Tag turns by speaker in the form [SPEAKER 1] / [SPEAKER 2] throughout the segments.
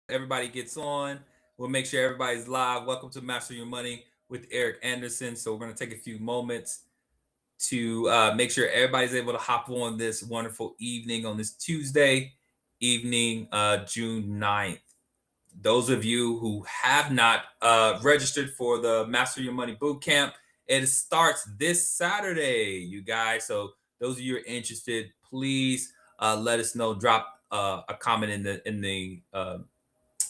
[SPEAKER 1] everybody gets on. We'll make sure everybody's live. Welcome to Master Your Money with Eric Anderson. So we're going to take a few moments to make sure everybody's able to hop on this wonderful evening on this Tuesday evening, June 9th. Those of you who have not registered for the Master Your Money Bootcamp, it starts this Saturday, you guys. So those of you who are interested, please let us know. Drop a comment in the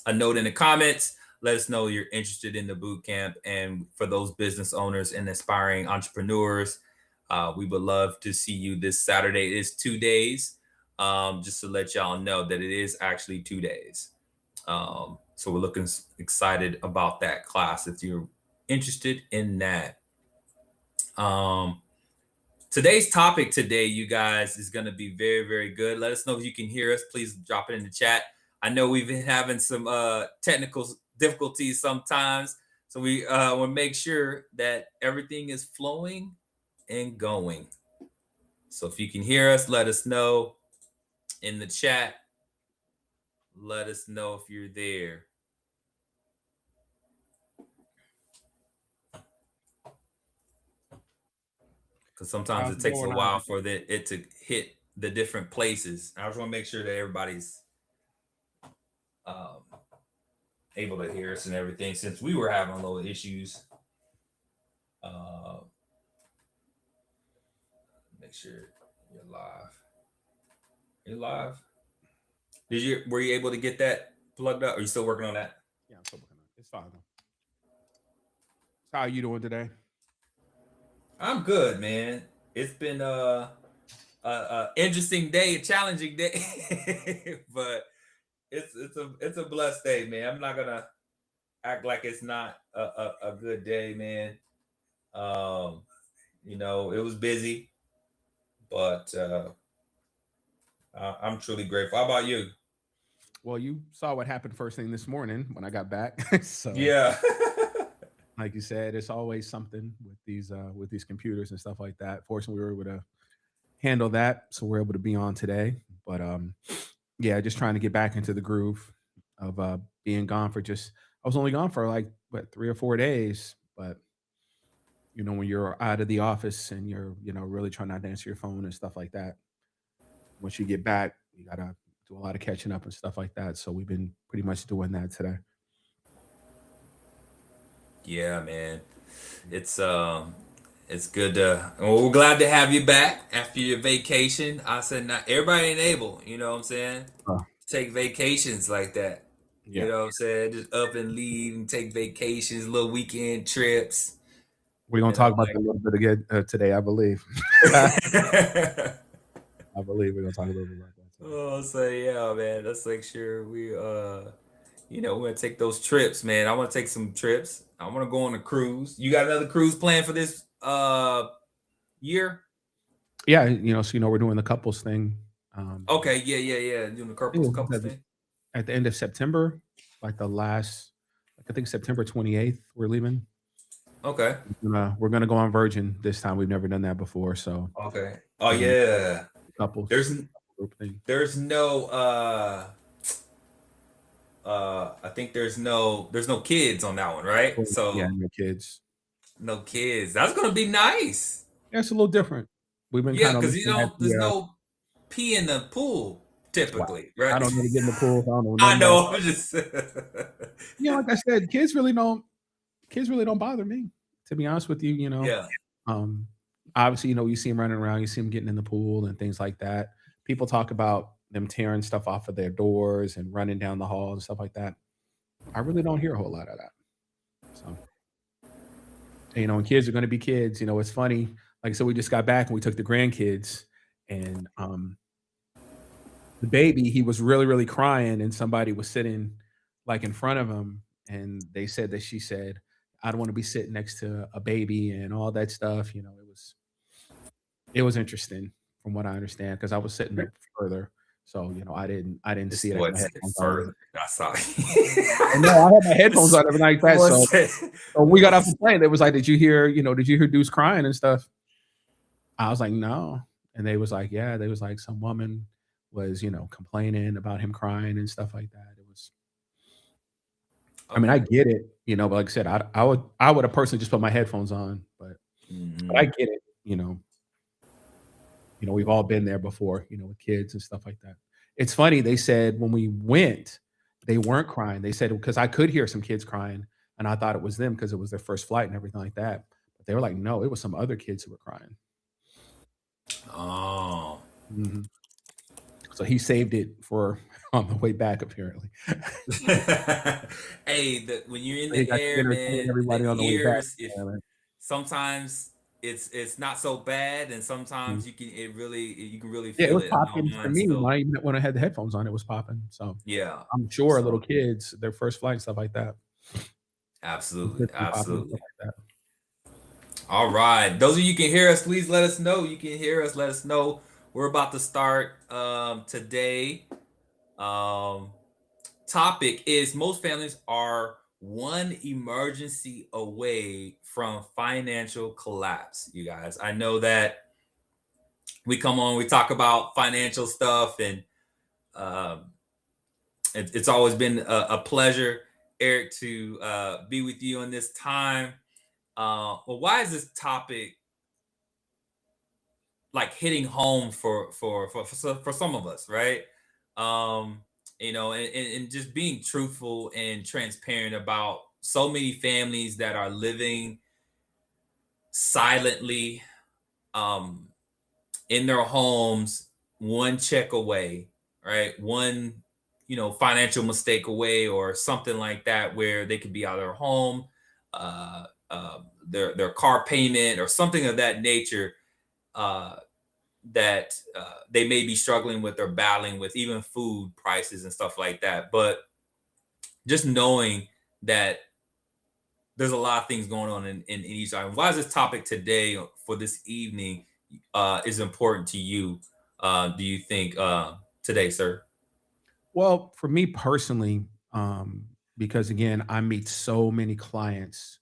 [SPEAKER 1] a note in the comments. Let us know you're interested in the boot camp. And for those business owners and aspiring entrepreneurs, we would love to see you this Saturday. It is 2 days. Just to let y'all know that it is actually 2 days. So we're looking excited about that class if you're interested in that. Today's topic today, you guys, is going to be very, very good. Let us know if you can hear us. Please drop it in the chat. I know we've been having some technical difficulties sometimes, so we want to make sure that everything is flowing and going. So if you can hear us, let us know in the chat. Let us know if you're there. Because sometimes it takes a while for it to hit the different places. I just want to make sure that everybody's able to hear us and everything, since we were having a little issues. Make sure you're live. You're live. Were you able to get that plugged up? Are you still working on that?
[SPEAKER 2] Yeah, I'm still working on it. It's fine though. How are you doing today?
[SPEAKER 1] I'm good, man. It's been a interesting day, a challenging day, but it's a blessed day, man. I'm not gonna act like it's not a good day, man. It was busy, but I'm truly grateful. How about you?
[SPEAKER 2] Well, you saw what happened first thing this morning when I got back. So
[SPEAKER 1] Yeah.
[SPEAKER 2] like you said, it's always something with these computers and stuff like that. Fortunately, we were able to handle that, so we're able to be on today. But yeah, just trying to get back into the groove of being gone for just. I was only gone for like 3 or 4 days, but when you're out of the office and you're really trying not to answer your phone and stuff like that, once you get back, you gotta do a lot of catching up and stuff like that. So we've been pretty much doing that today.
[SPEAKER 1] Yeah, man. It's good to. Well, we're glad to have you back after your vacation. I said not everybody ain't able. You know what I'm saying?
[SPEAKER 2] Uh,
[SPEAKER 1] Take vacations like that. You
[SPEAKER 2] yeah,
[SPEAKER 1] know what I'm saying? Just up and leave and take vacations, little weekend trips.
[SPEAKER 2] we're gonna
[SPEAKER 1] And I'm
[SPEAKER 2] talk about that a little bit again today, I believe. I
[SPEAKER 1] like,
[SPEAKER 2] believe we're gonna talk a little bit about that today.
[SPEAKER 1] oh, so yeah, man. Let's make sure we're gonna take those trips, man. I want to take some trips. I want to go on a cruise. You got another cruise planned for this year?
[SPEAKER 2] Yeah, so we're doing the couples thing.
[SPEAKER 1] Okay, yeah. Doing the couples thing.
[SPEAKER 2] At the end of September, like the last, like I think September 28th, we're leaving.
[SPEAKER 1] Okay.
[SPEAKER 2] We're gonna go on Virgin this time. We've never done that before, so
[SPEAKER 1] Okay. Oh
[SPEAKER 2] we're gonna
[SPEAKER 1] yeah.
[SPEAKER 2] couples
[SPEAKER 1] There's
[SPEAKER 2] group thing.
[SPEAKER 1] there's no I think there's no kids on that one, right?
[SPEAKER 2] Yeah,
[SPEAKER 1] So
[SPEAKER 2] and your kids.
[SPEAKER 1] no kids. That's gonna be nice.
[SPEAKER 2] Yeah, it's a little different. We've been
[SPEAKER 1] Yeah,
[SPEAKER 2] kind of
[SPEAKER 1] because you
[SPEAKER 2] looking at
[SPEAKER 1] know there's
[SPEAKER 2] the.
[SPEAKER 1] no pee in the pool
[SPEAKER 2] Wow.
[SPEAKER 1] typically,
[SPEAKER 2] I
[SPEAKER 1] right?
[SPEAKER 2] don't know to get in the pool. I don't know
[SPEAKER 1] I
[SPEAKER 2] nothing about.
[SPEAKER 1] know. I'm just
[SPEAKER 2] Like I said, kids really don't bother me. To be honest with you,
[SPEAKER 1] yeah.
[SPEAKER 2] um, obviously, you see them running around, you see them getting in the pool and things like that. People talk about them tearing stuff off of their doors and running down the hall and stuff like that. I really don't hear a whole lot of that. So, and kids are going to be kids. It's funny. Like I said, we just got back and we took the grandkids, and the baby, he was really, really crying, and somebody was sitting like in front of him, and they said that she said, "I don't want to be sitting next to a baby," and all that stuff. It was interesting from what I understand because I was sitting up further, so I didn't
[SPEAKER 1] This
[SPEAKER 2] see it. I had
[SPEAKER 1] boy
[SPEAKER 2] my
[SPEAKER 1] said
[SPEAKER 2] headphones on.
[SPEAKER 1] further. I saw
[SPEAKER 2] And no, I had my headphones
[SPEAKER 1] this
[SPEAKER 2] on every night that.
[SPEAKER 1] boy
[SPEAKER 2] So,
[SPEAKER 1] said,
[SPEAKER 2] so we got off the plane. They was like, "Did you hear Deuce crying and stuff?" I was like, "No," and they was like, "Yeah." They was like, some woman was complaining about him crying and stuff like that. I mean, I
[SPEAKER 1] Okay.
[SPEAKER 2] get it, but like I said, I would have personally just put my headphones on, but I
[SPEAKER 1] Hmm.
[SPEAKER 2] get it, we've all been there before, with kids and stuff like that. It's funny, they said when we went, they weren't crying. They said because I could hear some kids crying, and I thought it was them because it was their first flight and everything like that. But they were like, "No, it was some other kids who were crying."
[SPEAKER 1] Oh.
[SPEAKER 2] Mhm. So he saved it for on the way back, apparently.
[SPEAKER 1] Hey, when you're in
[SPEAKER 2] So he
[SPEAKER 1] the
[SPEAKER 2] got to
[SPEAKER 1] air,
[SPEAKER 2] entertain
[SPEAKER 1] man, the
[SPEAKER 2] everybody on the way back,
[SPEAKER 1] ears, if
[SPEAKER 2] apparently.
[SPEAKER 1] sometimes it's not so bad, and
[SPEAKER 2] Mhm.
[SPEAKER 1] sometimes you can really
[SPEAKER 2] Yeah, it
[SPEAKER 1] feel
[SPEAKER 2] was
[SPEAKER 1] it. I know
[SPEAKER 2] popping for
[SPEAKER 1] mine
[SPEAKER 2] me
[SPEAKER 1] still.
[SPEAKER 2] even when I had the headphones on, it was popping. So
[SPEAKER 1] Yeah.
[SPEAKER 2] I'm sure little
[SPEAKER 1] So
[SPEAKER 2] kids, their first flight and stuff like that, it
[SPEAKER 1] absolutely,
[SPEAKER 2] could be popping and stuff
[SPEAKER 1] absolutely.
[SPEAKER 2] like that.
[SPEAKER 1] All right. Those of you can hear us, please let us know. You can hear us, let us know. We're about to start today. Um Topic is most families are one emergency away from financial collapse, you guys. I know that we come on, we talk about financial stuff, and um, it's always been a pleasure, Eric, to be with you on this time. Well, why is this topic like hitting home for some of us, right? Um, and just being truthful and transparent about so many families that are living silently um in their homes, one check away, right? One, financial mistake away or something like that, where they could be out of their home, their car payment or something of that nature, uh that they may be struggling with or battling with, even food prices and stuff like that. But just knowing that there's a lot of things going on in each item. Why is this topic today for this evening is important to you? Do you think today, sir?
[SPEAKER 2] Well, for me personally, because again, I meet so many clients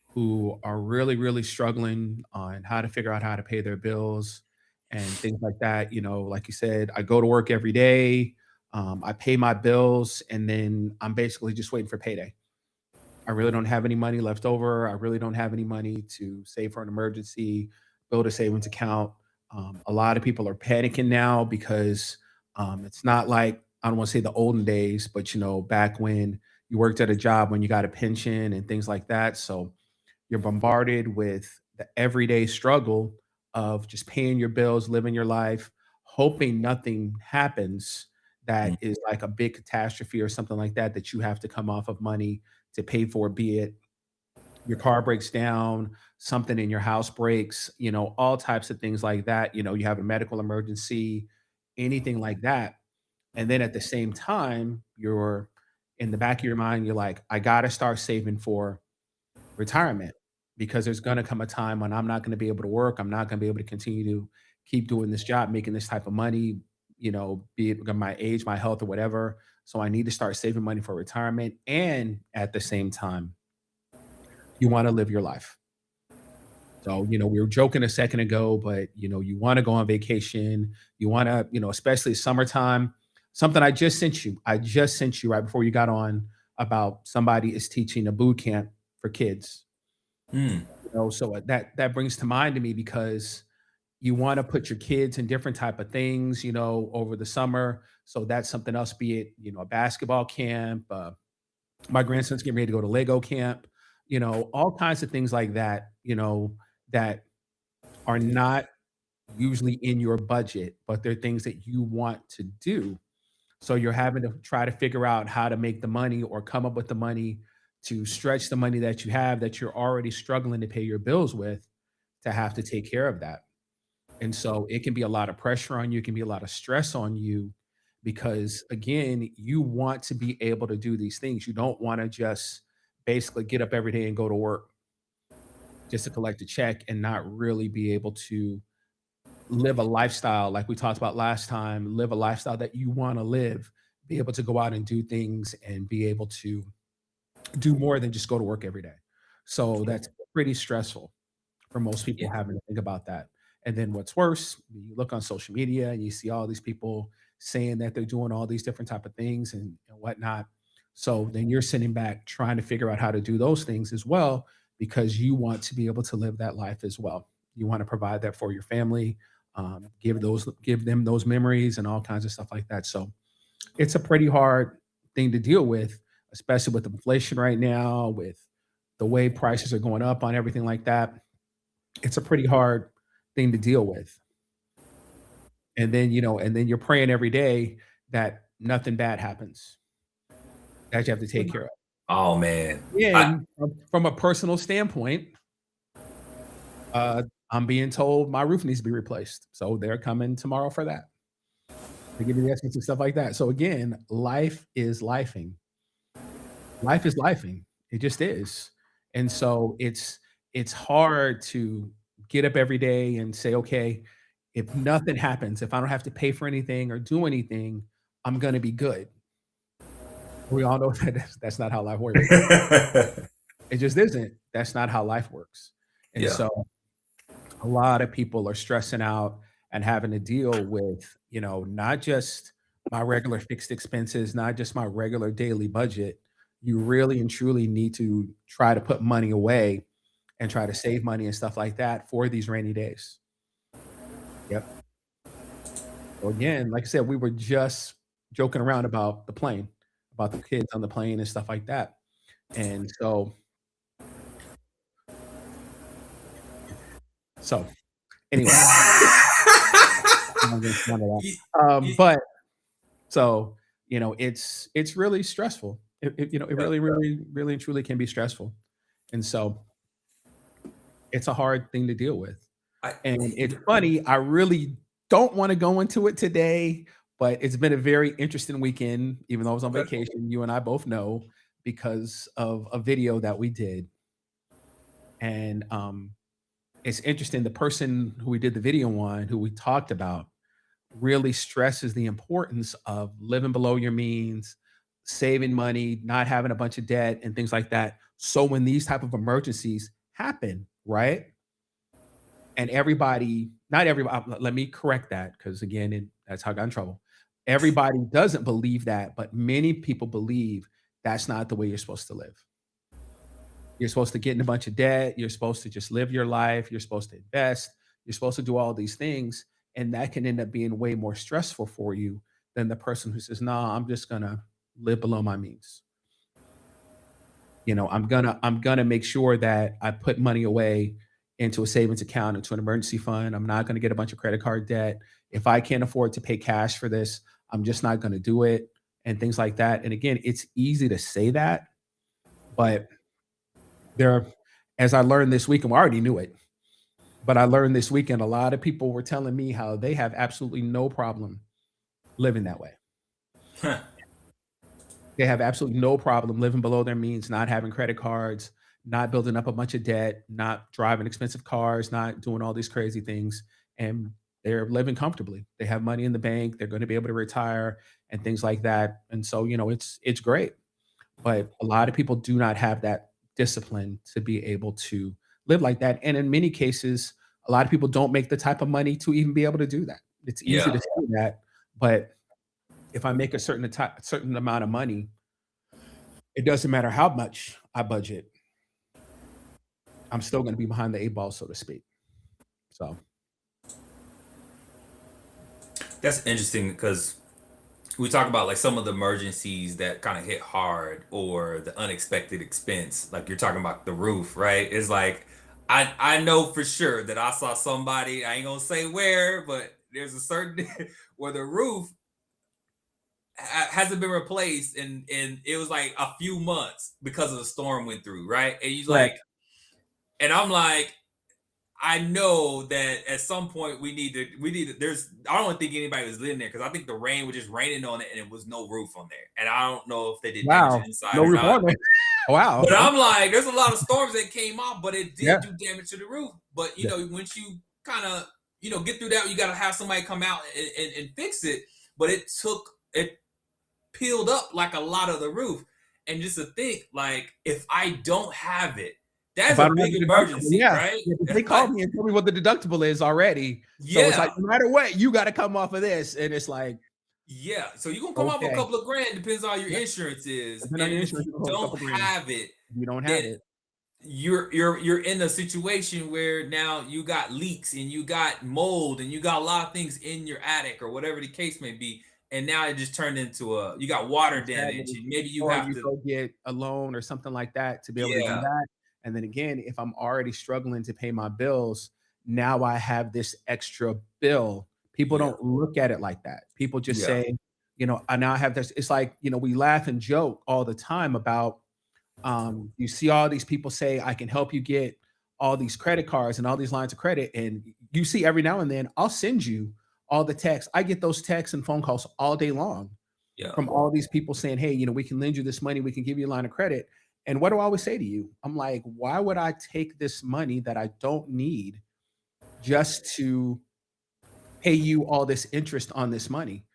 [SPEAKER 2] who are really, really struggling on how to figure out how to pay their bills and things like that. Like you said, I go to work every day, I pay my bills, and then I'm basically just waiting for payday. I really don't have any money left over. I really don't have any money to save for an emergency, build a savings account. A lot of people are panicking now because it's not like, I don't want to say the olden days, but back when you worked at a job when you got a pension and things like that. So you're bombarded with the everyday struggle of just paying your bills, living your life, hoping nothing happens
[SPEAKER 1] Mm.
[SPEAKER 2] that is like a big catastrophe or something like that that you have to come off of money to pay for, be it your car breaks down, something in your house breaks, all types of things like that. You have a medical emergency, anything like that. And then at the same time, you're in the back of your mind, you're like, I got to start saving for retirement because there's going to come a time when I'm not going to be able to work. I'm not going to be able to continue to keep doing this job, making this type of money, be it my age, my health, or whatever. So I need to start saving money for retirement. And at the same time, you want to live your life. So, we were joking a second ago, but you want to go on vacation. You want to, especially summertime. Something I just sent you. I just sent you right before you got on about somebody is teaching a boot camp for kids.
[SPEAKER 1] Mm.
[SPEAKER 2] So that brings to mind to me because you want to put your kids in different type of things, over the summer. So that's something else, be it, a basketball camp. My grandson's getting ready to go to Lego camp, all kinds of things like that, that are not usually in your budget, but they're things that you want to do. So you're having to try to figure out how to make the money or come up with the money to stretch the money that you have that you're already struggling to pay your bills with to have to take care of that. And so it can be a lot of pressure on you, it can be a lot of stress on you because again, you want to be able to do these things. You don't want to just basically get up every day and go to work just to collect a check and not really be able to live a lifestyle like we talked about last time, live a lifestyle that you want to live, be able to go out and do things and be able to do more than just go to work every day. So that's pretty stressful for most
[SPEAKER 1] Yeah.
[SPEAKER 2] people having to think about that. And then what's worse, you look on social media and you see all these people saying that they're doing all these different type of things and whatnot. So then you're sitting back trying to figure out how to do those things as well because you want to be able to live that life as well. You want to provide that for your family, give them those memories and all kinds of stuff like that. So it's a pretty hard thing to deal with, especially with inflation right now, with the way prices are going up on everything like that. It's a pretty hard thing to deal with. And then, and then you're praying every day that nothing bad happens that you have to take care of.
[SPEAKER 1] Oh man.
[SPEAKER 2] And from a personal standpoint, I'm being told my roof needs to be replaced. So they're coming tomorrow for that. They give me the estimates and stuff like that. So again, life is lifing. Life is lifing. It just is. And so it's hard to get up every day and say, okay, if nothing happens, if I don't have to pay for anything or do anything, I'm gonna be good. We all know that that's not how life works. It just isn't. That's not how life works. And
[SPEAKER 1] Yeah.
[SPEAKER 2] so a lot of people are stressing out and having to deal with, not just my regular fixed expenses, not just my regular daily budget. You really and truly need to try to put money away and try to save money and stuff like that for these rainy days. Yep. So again, like I said, we were just joking around about the plane, about the kids on the plane and stuff like that. And so anyway, but so it's really stressful. It really, really, really and truly can be stressful, and so it's a hard thing to deal with. And it's funny. I really don't want to go into it today, but it's been a very interesting weekend. Even though I was on vacation, you and I both know because of a video that we did, and it's interesting. The person who we did the video on, who we talked about, really stresses the importance of living below your means, saving money, not having a bunch of debt and things like that. So when these type of emergencies happen, right? And everybody, not everybody, let me correct that because again, that's how I got in trouble. Everybody doesn't believe that, but many people believe that's not the way you're supposed to live. You're supposed to get in a bunch of debt. You're supposed to just live your life. You're supposed to invest. You're supposed to do all these things. And that can end up being way more stressful for you than the person who says, "Nah, I'm just gonna live below my means. I'm gonna make sure that I put money away into a savings account, into an emergency fund. I'm not gonna get a bunch of credit card debt. If I can't afford to pay cash for this, I'm just not gonna do it," and things like that. And again, it's easy to say that, but there, as I learned this weekend, well, I already knew it, but I learned this weekend a lot of people were telling me how they have absolutely no problem living that way. They have absolutely no problem living below their means, not having credit cards, not building up a bunch of debt, not driving expensive cars, not doing all these crazy things, and they're living comfortably. They have money in the bank, they're gonna be able to retire and things like that, and so, it's great. But a lot of people do not have that discipline to be able to live like that, and in many cases, a lot of people don't make the type of money to even be able to do that. It's easy
[SPEAKER 1] Yeah.
[SPEAKER 2] to say that, but if I make a certain amount of money, it doesn't matter how much I budget, I'm still gonna be behind the 8 ball, so to speak. So
[SPEAKER 1] That's interesting because we talk about like some of the emergencies that kind of hit hard or the unexpected expense. Like you're talking about the roof, right? It's like I know for sure that I saw somebody, I ain't gonna say where, but there's a certain where the roof hasn't been replaced and it was like a few months because of the storm went through, right? And he's
[SPEAKER 2] right.
[SPEAKER 1] like, and I'm like, I know that at some point there's I don't think anybody was living there because I think the rain was just raining on it and it was no roof on there. And I don't know if they did damage
[SPEAKER 2] Wow.
[SPEAKER 1] inside
[SPEAKER 2] No
[SPEAKER 1] or
[SPEAKER 2] roof
[SPEAKER 1] not.
[SPEAKER 2] on there. Wow.
[SPEAKER 1] But I'm like, there's a lot of storms that came off, but it
[SPEAKER 2] Yeah.
[SPEAKER 1] did do damage to the roof. But
[SPEAKER 2] Yeah.
[SPEAKER 1] once you kind of get through that, you gotta have somebody come out and fix it. But it peeled up like a lot of the roof. And just to think, like, if I don't have it, that's
[SPEAKER 2] If I
[SPEAKER 1] a
[SPEAKER 2] don't have
[SPEAKER 1] big
[SPEAKER 2] a deductible,
[SPEAKER 1] emergency,
[SPEAKER 2] yeah.
[SPEAKER 1] right?
[SPEAKER 2] Yeah, 'cause they
[SPEAKER 1] That's like,
[SPEAKER 2] called me and told me what the deductible is already. So it's like,
[SPEAKER 1] yeah.
[SPEAKER 2] no matter what, you gotta come off of this, and it's like,
[SPEAKER 1] Yeah, so you're gonna come off a
[SPEAKER 2] Okay.
[SPEAKER 1] couple of grand, depends on your
[SPEAKER 2] Yep.
[SPEAKER 1] insurance is.
[SPEAKER 2] Depending on
[SPEAKER 1] And
[SPEAKER 2] your
[SPEAKER 1] if
[SPEAKER 2] insurance,
[SPEAKER 1] you
[SPEAKER 2] you can hold a
[SPEAKER 1] don't
[SPEAKER 2] couple grand.
[SPEAKER 1] have it,
[SPEAKER 2] If you don't
[SPEAKER 1] then
[SPEAKER 2] have it,
[SPEAKER 1] you're in a situation where now you got leaks and you got mold and you got a lot of things in your attic or whatever the case may be. And now it just turned into a you got water damage
[SPEAKER 2] exactly.
[SPEAKER 1] and maybe you
[SPEAKER 2] Or
[SPEAKER 1] have
[SPEAKER 2] you
[SPEAKER 1] to,
[SPEAKER 2] go get a loan or something like that to be able to do
[SPEAKER 1] yeah,
[SPEAKER 2] that. And then again, if I'm already struggling to pay my bills, now I have this extra bill. People
[SPEAKER 1] yeah,
[SPEAKER 2] don't look at it like that. People just
[SPEAKER 1] yeah,
[SPEAKER 2] say, I now have this. It's like, we laugh and joke all the time about you see all these people say, I can help you get all these credit cards and all these lines of credit. And you see every now and then, I'll send you all the texts. I get those texts and phone calls all day long
[SPEAKER 1] yeah,
[SPEAKER 2] from all these people saying, hey, we can lend you this money, we can give you a line of credit. And what do I always say to you? I'm like, why would I take this money that I don't need just to pay you all this interest on this money?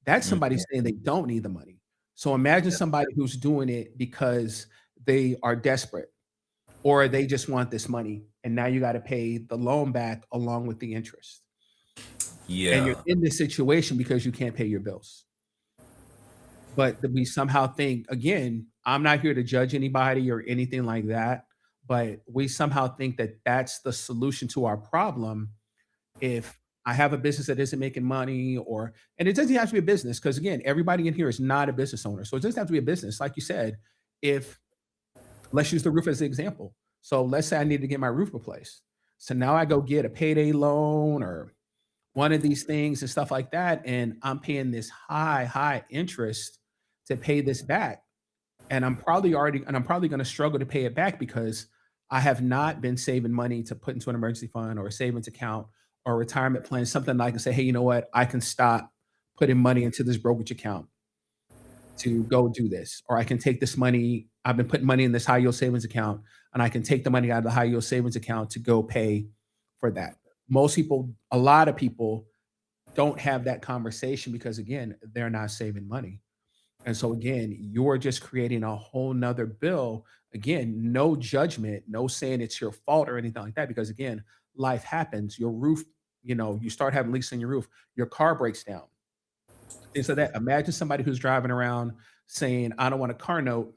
[SPEAKER 2] That's
[SPEAKER 1] mm,
[SPEAKER 2] somebody saying they don't need the money. So imagine
[SPEAKER 1] yeah,
[SPEAKER 2] somebody who's doing it because they are desperate or they just want this money. And now you got to pay the loan back along with the interest. And you're
[SPEAKER 1] yeah,
[SPEAKER 2] in this situation because you can't pay your bills. But that we somehow think, again, I'm not here to judge anybody or anything like that, but we somehow think that that's the solution to our problem. If I have a business that isn't making money, and it doesn't have to be a business, because again, everybody in here is not a business owner. So it doesn't have to be a business. Like you said, if let's use the roof as an example. So let's say I need to get my roof replaced. So now I go get a payday loan or one of these things and stuff like that. And I'm paying this high interest to pay this back. And I'm probably going to struggle to pay it back because I have not been saving money to put into an emergency fund or a savings account or a retirement plan, something that I can say, hey, you know what? I can stop putting money into this brokerage account to go do this. Or I can take this money. I've been putting money in this high yield savings account and I can take the money out of the high yield savings account to go pay for that. Most people, a lot of people don't have that conversation because again, they're not saving money. And so again, you're just creating a whole nother bill. Again, no judgment, no saying it's your fault or anything like that. Because again, life happens. Your roof, you start having leaks in your roof, your car breaks down. Things like that. Imagine somebody who's driving around saying, I don't want a car note.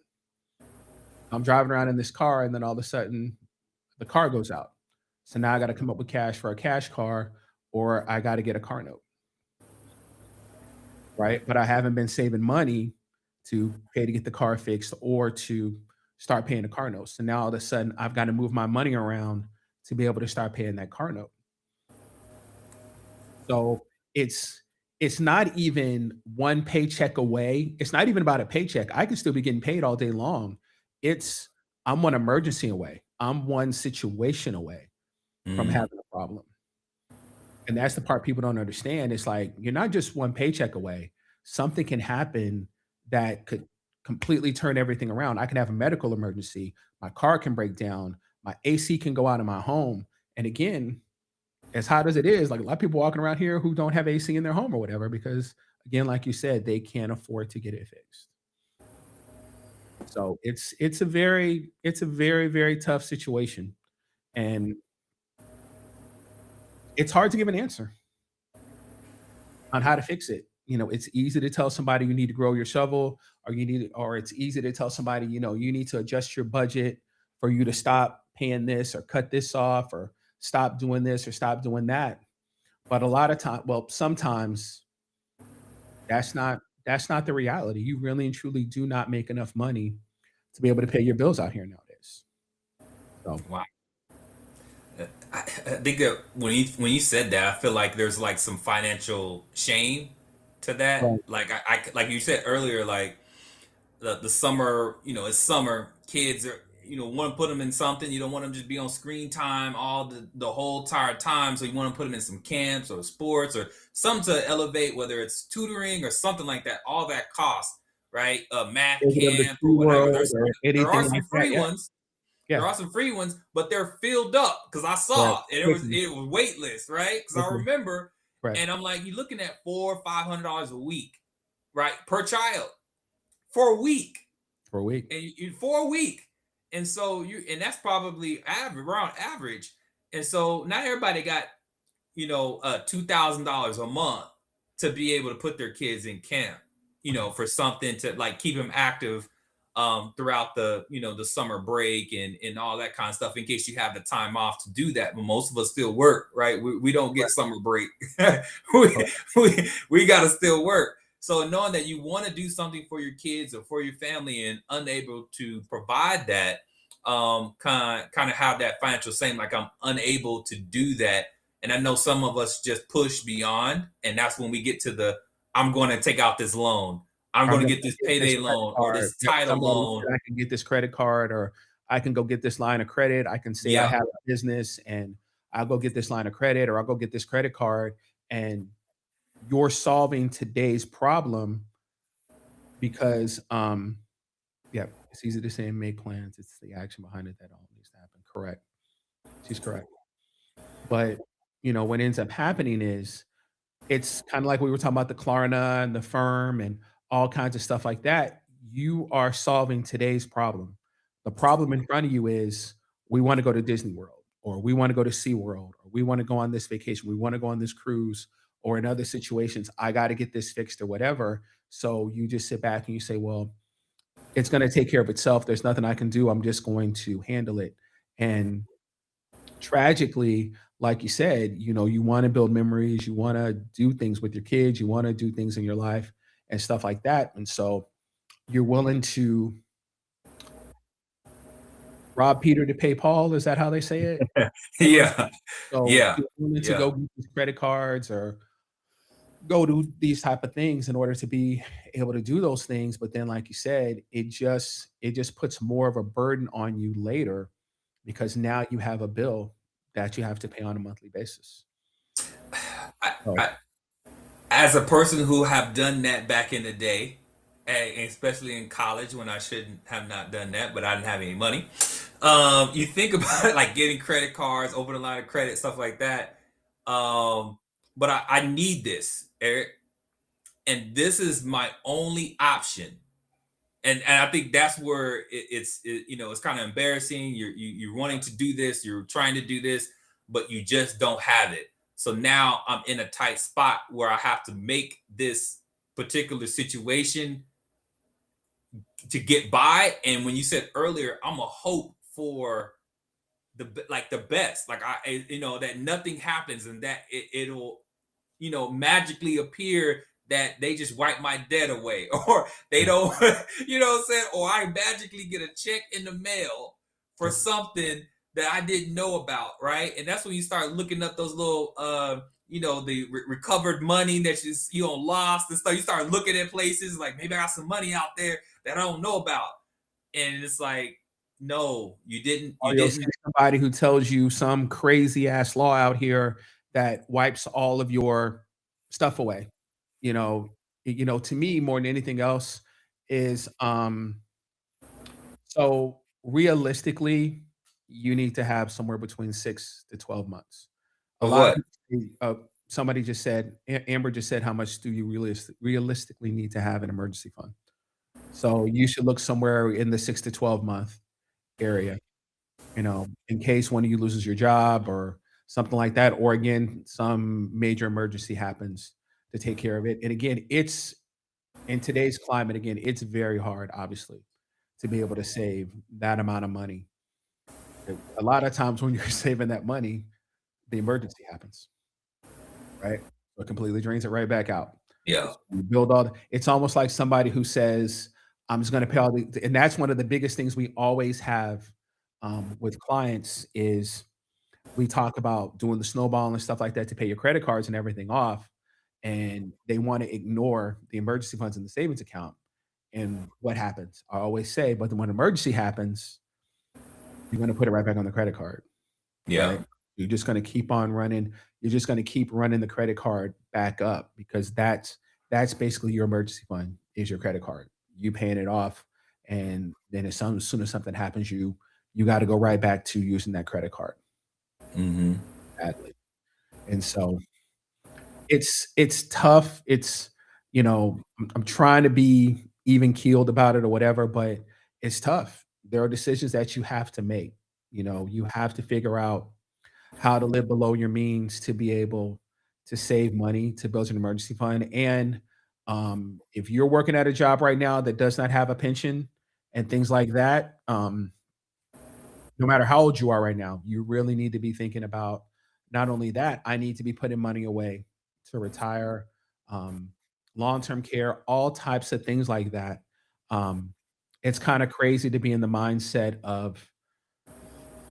[SPEAKER 2] I'm driving around in this car, and then all of a sudden the car goes out. So now I got to come up with cash for a cash car, or I got to get a car note. Right? But I haven't been saving money to pay to get the car fixed or to start paying the car note. So now all of a sudden I've got to move my money around to be able to start paying that car note. So it's not even one paycheck away. It's not even about a paycheck. I could still be getting paid all day long. It's I'm one emergency away. I'm one situation away from
[SPEAKER 1] mm,
[SPEAKER 2] having a problem. And that's the part people don't understand. It's like you're not just one paycheck away. Something can happen that could completely turn everything around. I can have a medical emergency. My car can break down. My AC can go out of my home. And again, as hot as it is, like a lot of people walking around here who don't have AC in their home or whatever, because again, like you said, they can't afford to get it fixed. So it's a very tough situation. And it's hard to give an answer on how to fix it. It's easy to tell somebody you need to grow your shovel, or it's easy to tell somebody, you need to adjust your budget for you to stop paying this or cut this off or stop doing this or stop doing that. But a lot of time, well, sometimes that's not the reality. You really and truly do not make enough money to be able to pay your bills out here nowadays. So
[SPEAKER 1] wow. I think that when you said that, I feel like there's like some financial shame to that.
[SPEAKER 2] right,
[SPEAKER 1] Like like you said earlier, like the summer, it's summer. Kids are, want to put them in something. You don't want them to just be on screen time all the whole entire time. So you want to put them in some camps or sports or something to elevate, whether it's tutoring or something like that. All that costs, right? A math
[SPEAKER 2] take it over to
[SPEAKER 1] camp or
[SPEAKER 2] Sea
[SPEAKER 1] whatever.
[SPEAKER 2] World
[SPEAKER 1] There's
[SPEAKER 2] or
[SPEAKER 1] there are
[SPEAKER 2] anything
[SPEAKER 1] some
[SPEAKER 2] like that.
[SPEAKER 1] free
[SPEAKER 2] Yeah,
[SPEAKER 1] ones. There
[SPEAKER 2] yeah,
[SPEAKER 1] are some free ones, but they're filled up because I
[SPEAKER 2] right.
[SPEAKER 1] saw it and
[SPEAKER 2] Quickly,
[SPEAKER 1] it was waitlist, right? Because I
[SPEAKER 2] quickly,
[SPEAKER 1] remember,
[SPEAKER 2] right.
[SPEAKER 1] and I'm like, you're looking at $400 or $500 a week, right, per child for a week,
[SPEAKER 2] For a week.
[SPEAKER 1] and for a week, and so and that's probably average around average, and so not everybody got $2,000 a month, to be able to put their kids in camp, for something to like keep them active throughout the the summer break and all that kind of stuff in case you have the time off to do that. But most of us still work, right? We don't get
[SPEAKER 2] Right.
[SPEAKER 1] summer break. We got to still work. So knowing that you want to do something for your kids or for your family and unable to provide that, kind of have that financial saying like I'm unable to do that. And I know some of us just push beyond, and that's when we get to the I'm going to take out this loan. I'm
[SPEAKER 2] I'm
[SPEAKER 1] going to
[SPEAKER 2] gonna
[SPEAKER 1] get this
[SPEAKER 2] get this
[SPEAKER 1] payday
[SPEAKER 2] credit
[SPEAKER 1] loan or
[SPEAKER 2] card.
[SPEAKER 1] this
[SPEAKER 2] Yep,
[SPEAKER 1] title
[SPEAKER 2] somebody
[SPEAKER 1] loan.
[SPEAKER 2] said I can get this credit card, or I can go get this line of credit. I can say I
[SPEAKER 1] Yeah.
[SPEAKER 2] have a business and I'll go get this line of credit, or I'll go get this credit card, and you're solving today's problem because, yeah, it's easy to say and make plans. It's the action behind it that all needs to happen. Correct. She's correct. But, what ends up happening is it's kinda like we were talking about the Klarna and the firm and all kinds of stuff like that. You are solving today's problem. The problem in front of you is we wanna go to Disney World, or we wanna go to SeaWorld, or we wanna go on this vacation, we wanna go on this cruise, or in other situations, I gotta get this fixed or whatever. So you just sit back and you say, "Well, it's gonna take care of itself. There's nothing I can do. I'm just going to handle it." And tragically, like you said, you wanna build memories, you wanna do things with your kids, you wanna do things in your life and stuff like that, and so you're willing to rob Peter to pay Paul, is that how they say it? Similar.
[SPEAKER 1] Yeah.
[SPEAKER 2] So,
[SPEAKER 1] Yeah.
[SPEAKER 2] you're willing to
[SPEAKER 1] Yeah.
[SPEAKER 2] go get these credit cards or go do these type of things in order to be able to do those things, but then, like you said, it just puts more of a burden on you later because now you have a bill that you have to pay on a monthly basis.
[SPEAKER 1] I,
[SPEAKER 2] So
[SPEAKER 1] I, as a person who have done that back in the day, and especially in college when I shouldn't have not done that, but I didn't have any money. You think about like getting credit cards, opening a line of credit, stuff like that. But I need this, Eric, and this is my only option. And I think that's where it's kind of embarrassing. You're wanting to do this, you're trying to do this, but you just don't have it. So now I'm in a tight spot where I have to make this particular situation to get by. And when you said earlier, I'm a hope for the best, like that nothing happens and that it'll magically appear that they just wipe my debt away or they
[SPEAKER 2] yeah,
[SPEAKER 1] don't, what I'm saying? Or I magically get a check in the mail for
[SPEAKER 2] yep.
[SPEAKER 1] something that I didn't know about, right? And that's when you start looking up those little, the recovered money that lost and stuff. You start looking at places like maybe I got some money out there that I don't know about. And it's like, no, you didn't,
[SPEAKER 2] Or
[SPEAKER 1] you
[SPEAKER 2] you'll see
[SPEAKER 1] didn't.
[SPEAKER 2] somebody who tells you some crazy ass law out here that wipes all of your stuff away. You know to me, more than anything else is, so realistically, you need to have somewhere between 6 to 12 months. A
[SPEAKER 1] Of
[SPEAKER 2] lot of
[SPEAKER 1] what?
[SPEAKER 2] people say, somebody just said, Amber just said, "How much do you realistically need to have an emergency fund?" So you should look somewhere in the 6 to 12 month area, in case one of you loses your job or something like that, or again, some major emergency happens to take care of it. And again, it's in today's climate, again, it's very hard, obviously, to be able to save that amount of money. A lot of times when you're saving that money, the emergency happens, right? So it completely drains it right back out.
[SPEAKER 1] Yeah.
[SPEAKER 2] So you build it's almost like somebody who says, I'm just gonna pay all and that's one of the biggest things we always have with clients is we talk about doing the snowball and stuff like that to pay your credit cards and everything off, and they want to ignore the emergency funds in the savings account. And what happens? I always say, but then when an emergency happens, you're going to put it right back on the credit card,
[SPEAKER 1] Yeah.
[SPEAKER 2] right? You're just going to keep on running. You're just going to keep running the credit card back up because that's basically your emergency fund is your credit card. You paying it off, and then as soon as something happens, you got to go right back to using that credit card
[SPEAKER 1] Hmm.
[SPEAKER 2] badly. And so it's tough. I'm trying to be even keeled about it or whatever, but it's tough. There are decisions that you have to make. You have to figure out how to live below your means to be able to save money to build an emergency fund. And if you're working at a job right now that does not have a pension and things like that, no matter how old you are right now, you really need to be thinking about not only that, I need to be putting money away to retire, um, long-term care, all types of things like that. Um, it's kind of crazy to be in the mindset of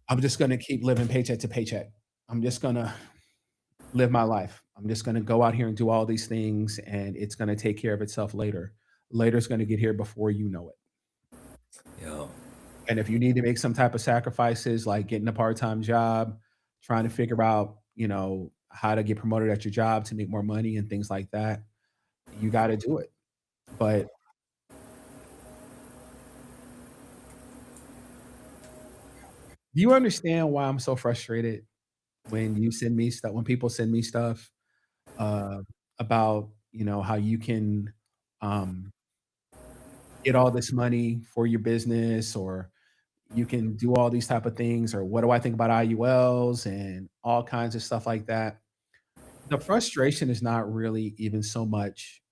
[SPEAKER 2] I'm just going to keep living paycheck to paycheck. I'm just going to live my life. I'm just going to go out here and do all these things and it's going to take care of itself later. Later's going to get here before you know it.
[SPEAKER 1] Yo.
[SPEAKER 2] And if you need to make some type of sacrifices, like getting a part-time job, trying to figure out, how to get promoted at your job to make more money and things like that, you got to do it. But do you understand why I'm so frustrated when you send me stuff, when people send me stuff uh, about, how you can um, get all this money for your business or you can do all these type of things or what do I think about IULs and all kinds of stuff like that. The frustration is not really even so much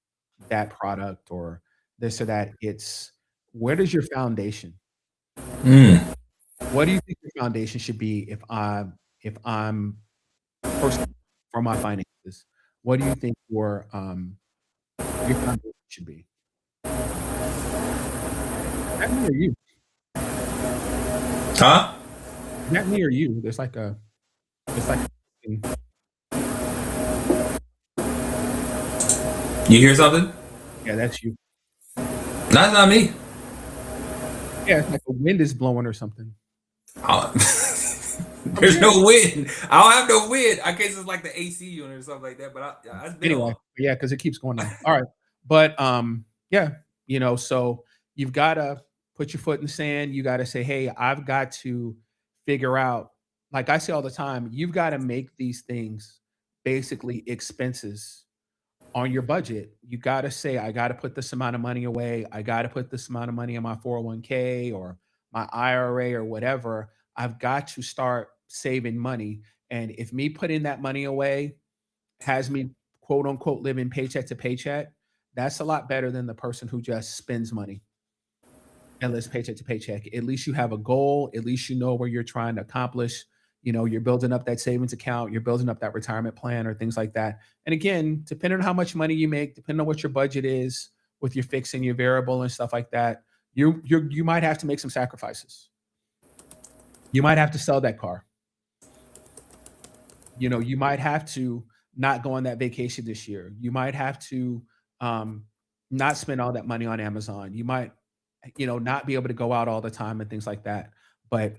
[SPEAKER 2] that product or this or that. It's where does your foundation?
[SPEAKER 1] Mm.
[SPEAKER 2] What do you think your foundation should be if I'm personally for my finances? What do you think your foundation should be? Is that me or you?
[SPEAKER 1] Huh?
[SPEAKER 2] Is that me or you? It's like
[SPEAKER 1] You hear something?
[SPEAKER 2] yeah, that's you.
[SPEAKER 1] That's not me.
[SPEAKER 2] Yeah, it's like the wind is blowing or something.
[SPEAKER 1] Oh.
[SPEAKER 2] I'm
[SPEAKER 1] There's
[SPEAKER 2] serious.
[SPEAKER 1] no wind. I don't have no wind. I guess it's like the AC unit or something like that. But it's been
[SPEAKER 2] Anyway,
[SPEAKER 1] on.
[SPEAKER 2] yeah, because it keeps going on. All right. But yeah, so you've gotta put your foot in the sand. You gotta say, hey, I've got to figure out, like I say all the time, you've got to make these things basically expenses on your budget. You gotta say, I gotta put this amount of money away. I gotta put this amount of money in my 401k or my IRA or whatever. I've got to start saving money. And if me putting that money away has me quote unquote living paycheck to paycheck, that's a lot better than the person who just spends money and lives paycheck to paycheck. At least you have a goal. At least you know where you're trying to accomplish. You're building up that savings account, you're building up that retirement plan or things like that. And again, depending on how much money you make, depending on what your budget is with your fixed and your variable and stuff like that, you might have to make some sacrifices. You might have to sell that car. You might have to not go on that vacation this year. You might have to um, not spend all that money on Amazon. You might, not be able to go out all the time and things like that. But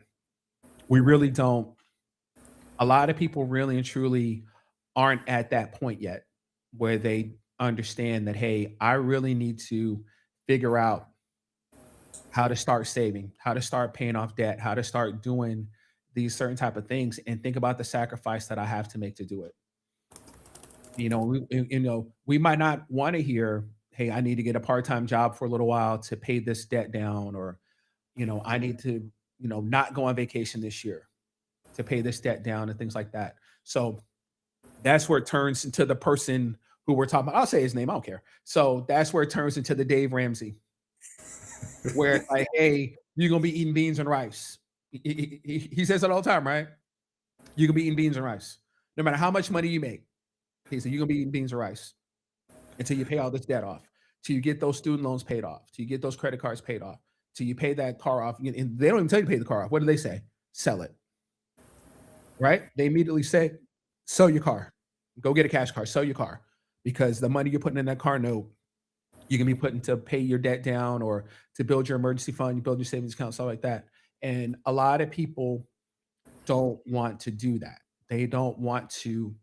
[SPEAKER 2] we really don't. A lot of people really and truly aren't at that point yet where they understand that, hey, I really need to figure out how to start saving, how to start paying off debt, how to start doing these certain type of things and think about the sacrifice that I have to make to do it. We might not want to hear, "Hey, I need to get a part-time job for a little while to pay this debt down," or, "I need to, not go on vacation this year to pay this debt down," and things like that. So that's where it turns into the person who we're talking about. I'll say his name, I don't care. So that's where it turns into the Dave Ramsey, where it's like, "Hey, you're gonna be eating beans and rice." He says that all the time, right? "You're gonna be eating beans and rice, no matter how much money you make." He said, "You're gonna be eating beans and rice until you pay all this debt off, till you get those student loans paid off, till you get those credit cards paid off, till you pay that car off." And they don't even tell you to pay the car off. What do they say? Sell it, right? They immediately say, "Sell your car, go get a cash car, sell your car," because the money you're putting in that car note, you can be putting to pay your debt down or to build your emergency fund, you build your savings account, stuff like that. And a lot of people don't want to do that. They don't want to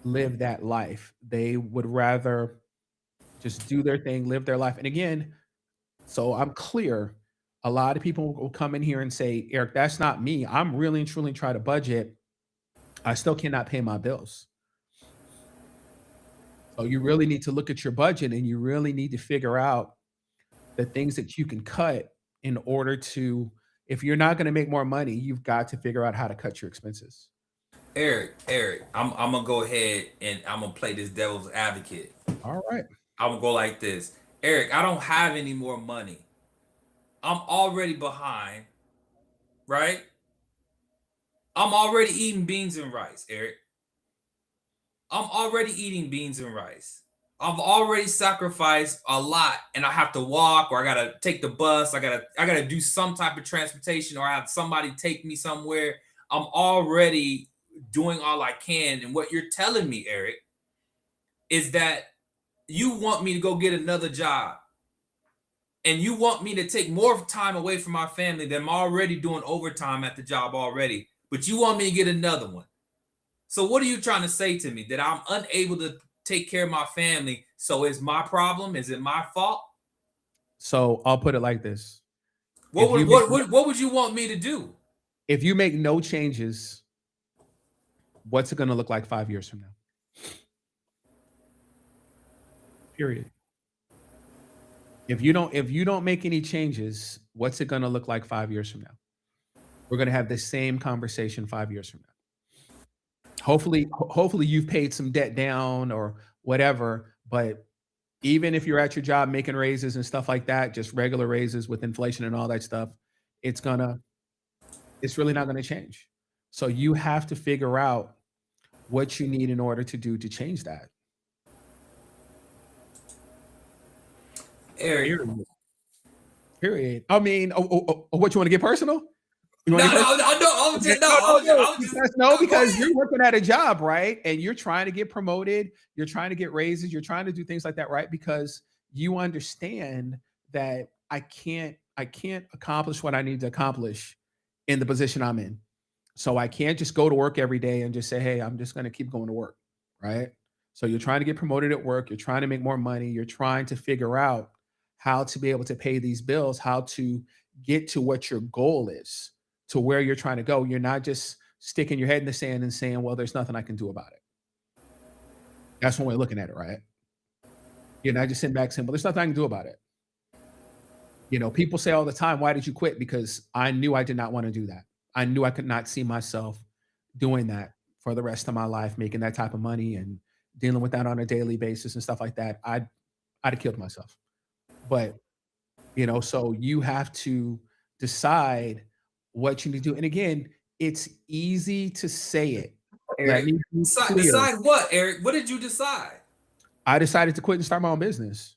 [SPEAKER 2] live that life. They would rather just do their thing, live their life. And again, so I'm clear, a lot of people will come in here and say, Eric, that's not me. I'm really and truly trying to budget. I still cannot pay my bills. So you really need to look at your budget and you really need to figure out the things that you can cut in order to, if you're not going to make more money, you've got to figure out how to cut your expenses.
[SPEAKER 1] Eric, I'm gonna go ahead and I'm gonna play this devil's advocate.
[SPEAKER 2] All right.
[SPEAKER 1] I'm gonna go like this. Eric, I don't have any more money. I'm already behind, right? I'm already eating beans and rice, Eric. I'm already eating beans and rice. I've already sacrificed a lot and I have to walk or I gotta take the bus. I gotta do some type of transportation or I have somebody take me somewhere. I'm already doing all I can. And what you're telling me, Eric, is that you want me to go get another job and you want me to take more time away from my family than I'm already doing overtime at the job already, but you want me to get another one. So what are you trying to say to me? That I'm unable to take care of my family? So it's my problem? Is it my fault?
[SPEAKER 2] So I'll put it like this:
[SPEAKER 1] What
[SPEAKER 2] if
[SPEAKER 1] would
[SPEAKER 2] you make
[SPEAKER 1] what would you want me to do?
[SPEAKER 2] if you make no changes, what's it going to look like 5 years from now? Period. If you don't make any changes, what's it going to look like 5 years from now? We're going to have the same conversation 5 years from now. Hopefully you've paid some debt down or whatever, but even if you're at your job making raises and stuff like that, just regular raises with inflation and all that stuff, it's gonna it's really not gonna change. So you have to figure out what you need in order to do to change that.
[SPEAKER 1] Eric.
[SPEAKER 2] Period. Period. I mean, what you want to get personal? You want
[SPEAKER 1] No,
[SPEAKER 2] to get
[SPEAKER 1] no,
[SPEAKER 2] personal?
[SPEAKER 1] no, no,
[SPEAKER 2] Okay. No, no. Because no,
[SPEAKER 1] no, go
[SPEAKER 2] because
[SPEAKER 1] ahead.
[SPEAKER 2] you're working at a job, right? And you're trying to get promoted, you're trying to get raises, you're trying to do things like that, right? Because you understand that I can't accomplish what I need to accomplish in the position I'm in. So I can't just go to work every day and just say, "Hey, I'm just going to keep going to work." Right? So you're trying to get promoted at work, you're trying to make more money, you're trying to figure out how to be able to pay these bills, how to get to what your goal is, to where you're trying to go. You're not just sticking your head in the sand and saying, "Well, there's nothing I can do about it." That's one way of looking at it, right? You're not just sitting back saying, "Well, there's nothing I can do about it." People say all the time, "Why did you quit?" Because I knew I did not want to do that. I knew I could not see myself doing that for the rest of my life, making that type of money and dealing with that on a daily basis and stuff like that. I'd have killed myself. But so you have to decide what you need to do. And again, it's easy to say it. Let
[SPEAKER 1] Eric.
[SPEAKER 2] me be clear.
[SPEAKER 1] Decide what, Eric? What did you decide?
[SPEAKER 2] I decided to quit and start my own business.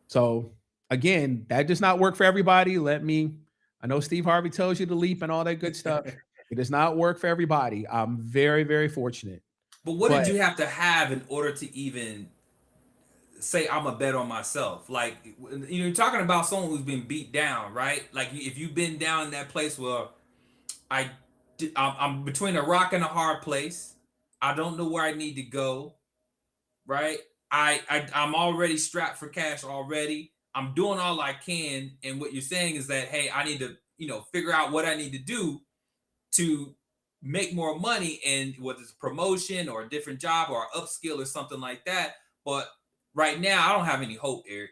[SPEAKER 2] So again, that does not work for everybody. I know Steve Harvey tells you to leap and all that good stuff. It does not work for everybody. I'm very, very fortunate.
[SPEAKER 1] But what did
[SPEAKER 2] But
[SPEAKER 1] you have to have in order to even say I'm a bet on myself? Like, you're talking about someone who's been beat down, right? Like, if you've been down in that place where I, I'm between a rock and a hard place. I don't know where I need to go, right? I'm already strapped for cash already. I'm doing all I can, and what you're saying is that, hey, I need to figure out what I need to do to make more money, and whether it's promotion or a different job or upskill or something like that. But right now, I don't have any hope, Eric.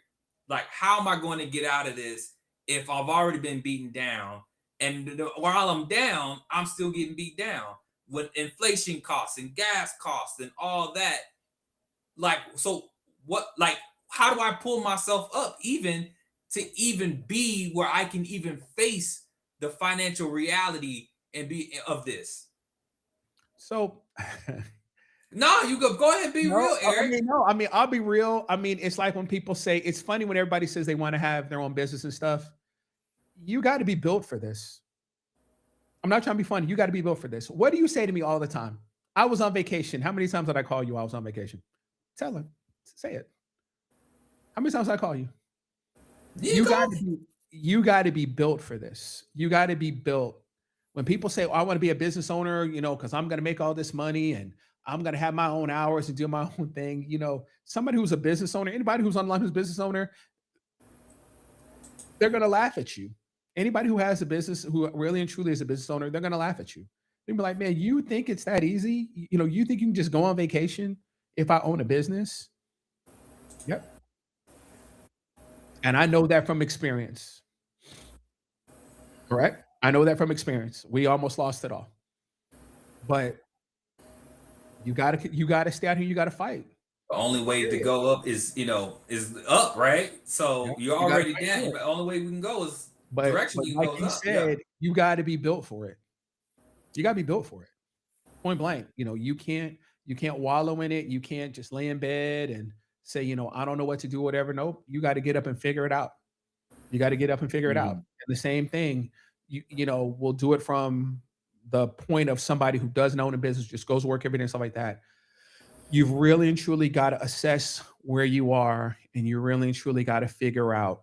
[SPEAKER 1] Like, how am I going to get out of this if I've already been beaten down? And while I'm down, I'm still getting beat down with inflation costs and gas costs and all that. Like, so what? Like, how do I pull myself up even to even be where I can even face the financial reality and be of this?
[SPEAKER 2] so
[SPEAKER 1] No, you go ahead, be
[SPEAKER 2] no,
[SPEAKER 1] real, Eric.
[SPEAKER 2] I'll be real. I mean, it's like when people say it's funny when everybody says they want to have their own business and stuff. You got to be built for this. I'm not trying to be funny. You got to be built for this. What do you say to me all the time? I was on vacation. How many times did I call you? I was on vacation. Tell her. Say it. How many times did I call you?
[SPEAKER 1] You
[SPEAKER 2] You got
[SPEAKER 1] go.
[SPEAKER 2] to be you got to be built for this. You got to be built. When people say, "Oh, I want to be a business owner," because I'm going to make all this money and I'm going to have my own hours and do my own thing. Somebody who's a business owner, anybody who's online who's a business owner, they're going to laugh at you. Anybody who has a business, who really and truly is a business owner, they're going to laugh at you. They'll be like, "Man, you think it's that easy? You think you can just go on vacation if I own a business?" Yep. And I know that from experience. Correct? I know that from experience. We almost lost it all. But You gotta stay out here. You gotta fight.
[SPEAKER 1] The only way to
[SPEAKER 2] Period.
[SPEAKER 1] go up is up, right?
[SPEAKER 2] Yeah,
[SPEAKER 1] So you're
[SPEAKER 2] you gotta
[SPEAKER 1] already
[SPEAKER 2] fight
[SPEAKER 1] down.
[SPEAKER 2] for it.
[SPEAKER 1] The only way we can go is
[SPEAKER 2] But
[SPEAKER 1] direction
[SPEAKER 2] but
[SPEAKER 1] we can
[SPEAKER 2] like
[SPEAKER 1] go is
[SPEAKER 2] you
[SPEAKER 1] up. Yeah.
[SPEAKER 2] said, you gotta be built for it. You gotta be built for it. Point blank. You can't wallow in it. You can't just lay in bed and say, I don't know what to do, whatever. Nope. You got to get up and figure it out. You got to get up and figure it out.
[SPEAKER 1] Mm.
[SPEAKER 2] And the same thing, we'll do it from the point of somebody who doesn't own a business, just goes to work every day and stuff like that. You've really and truly got to assess where you are, and you really and truly got to figure out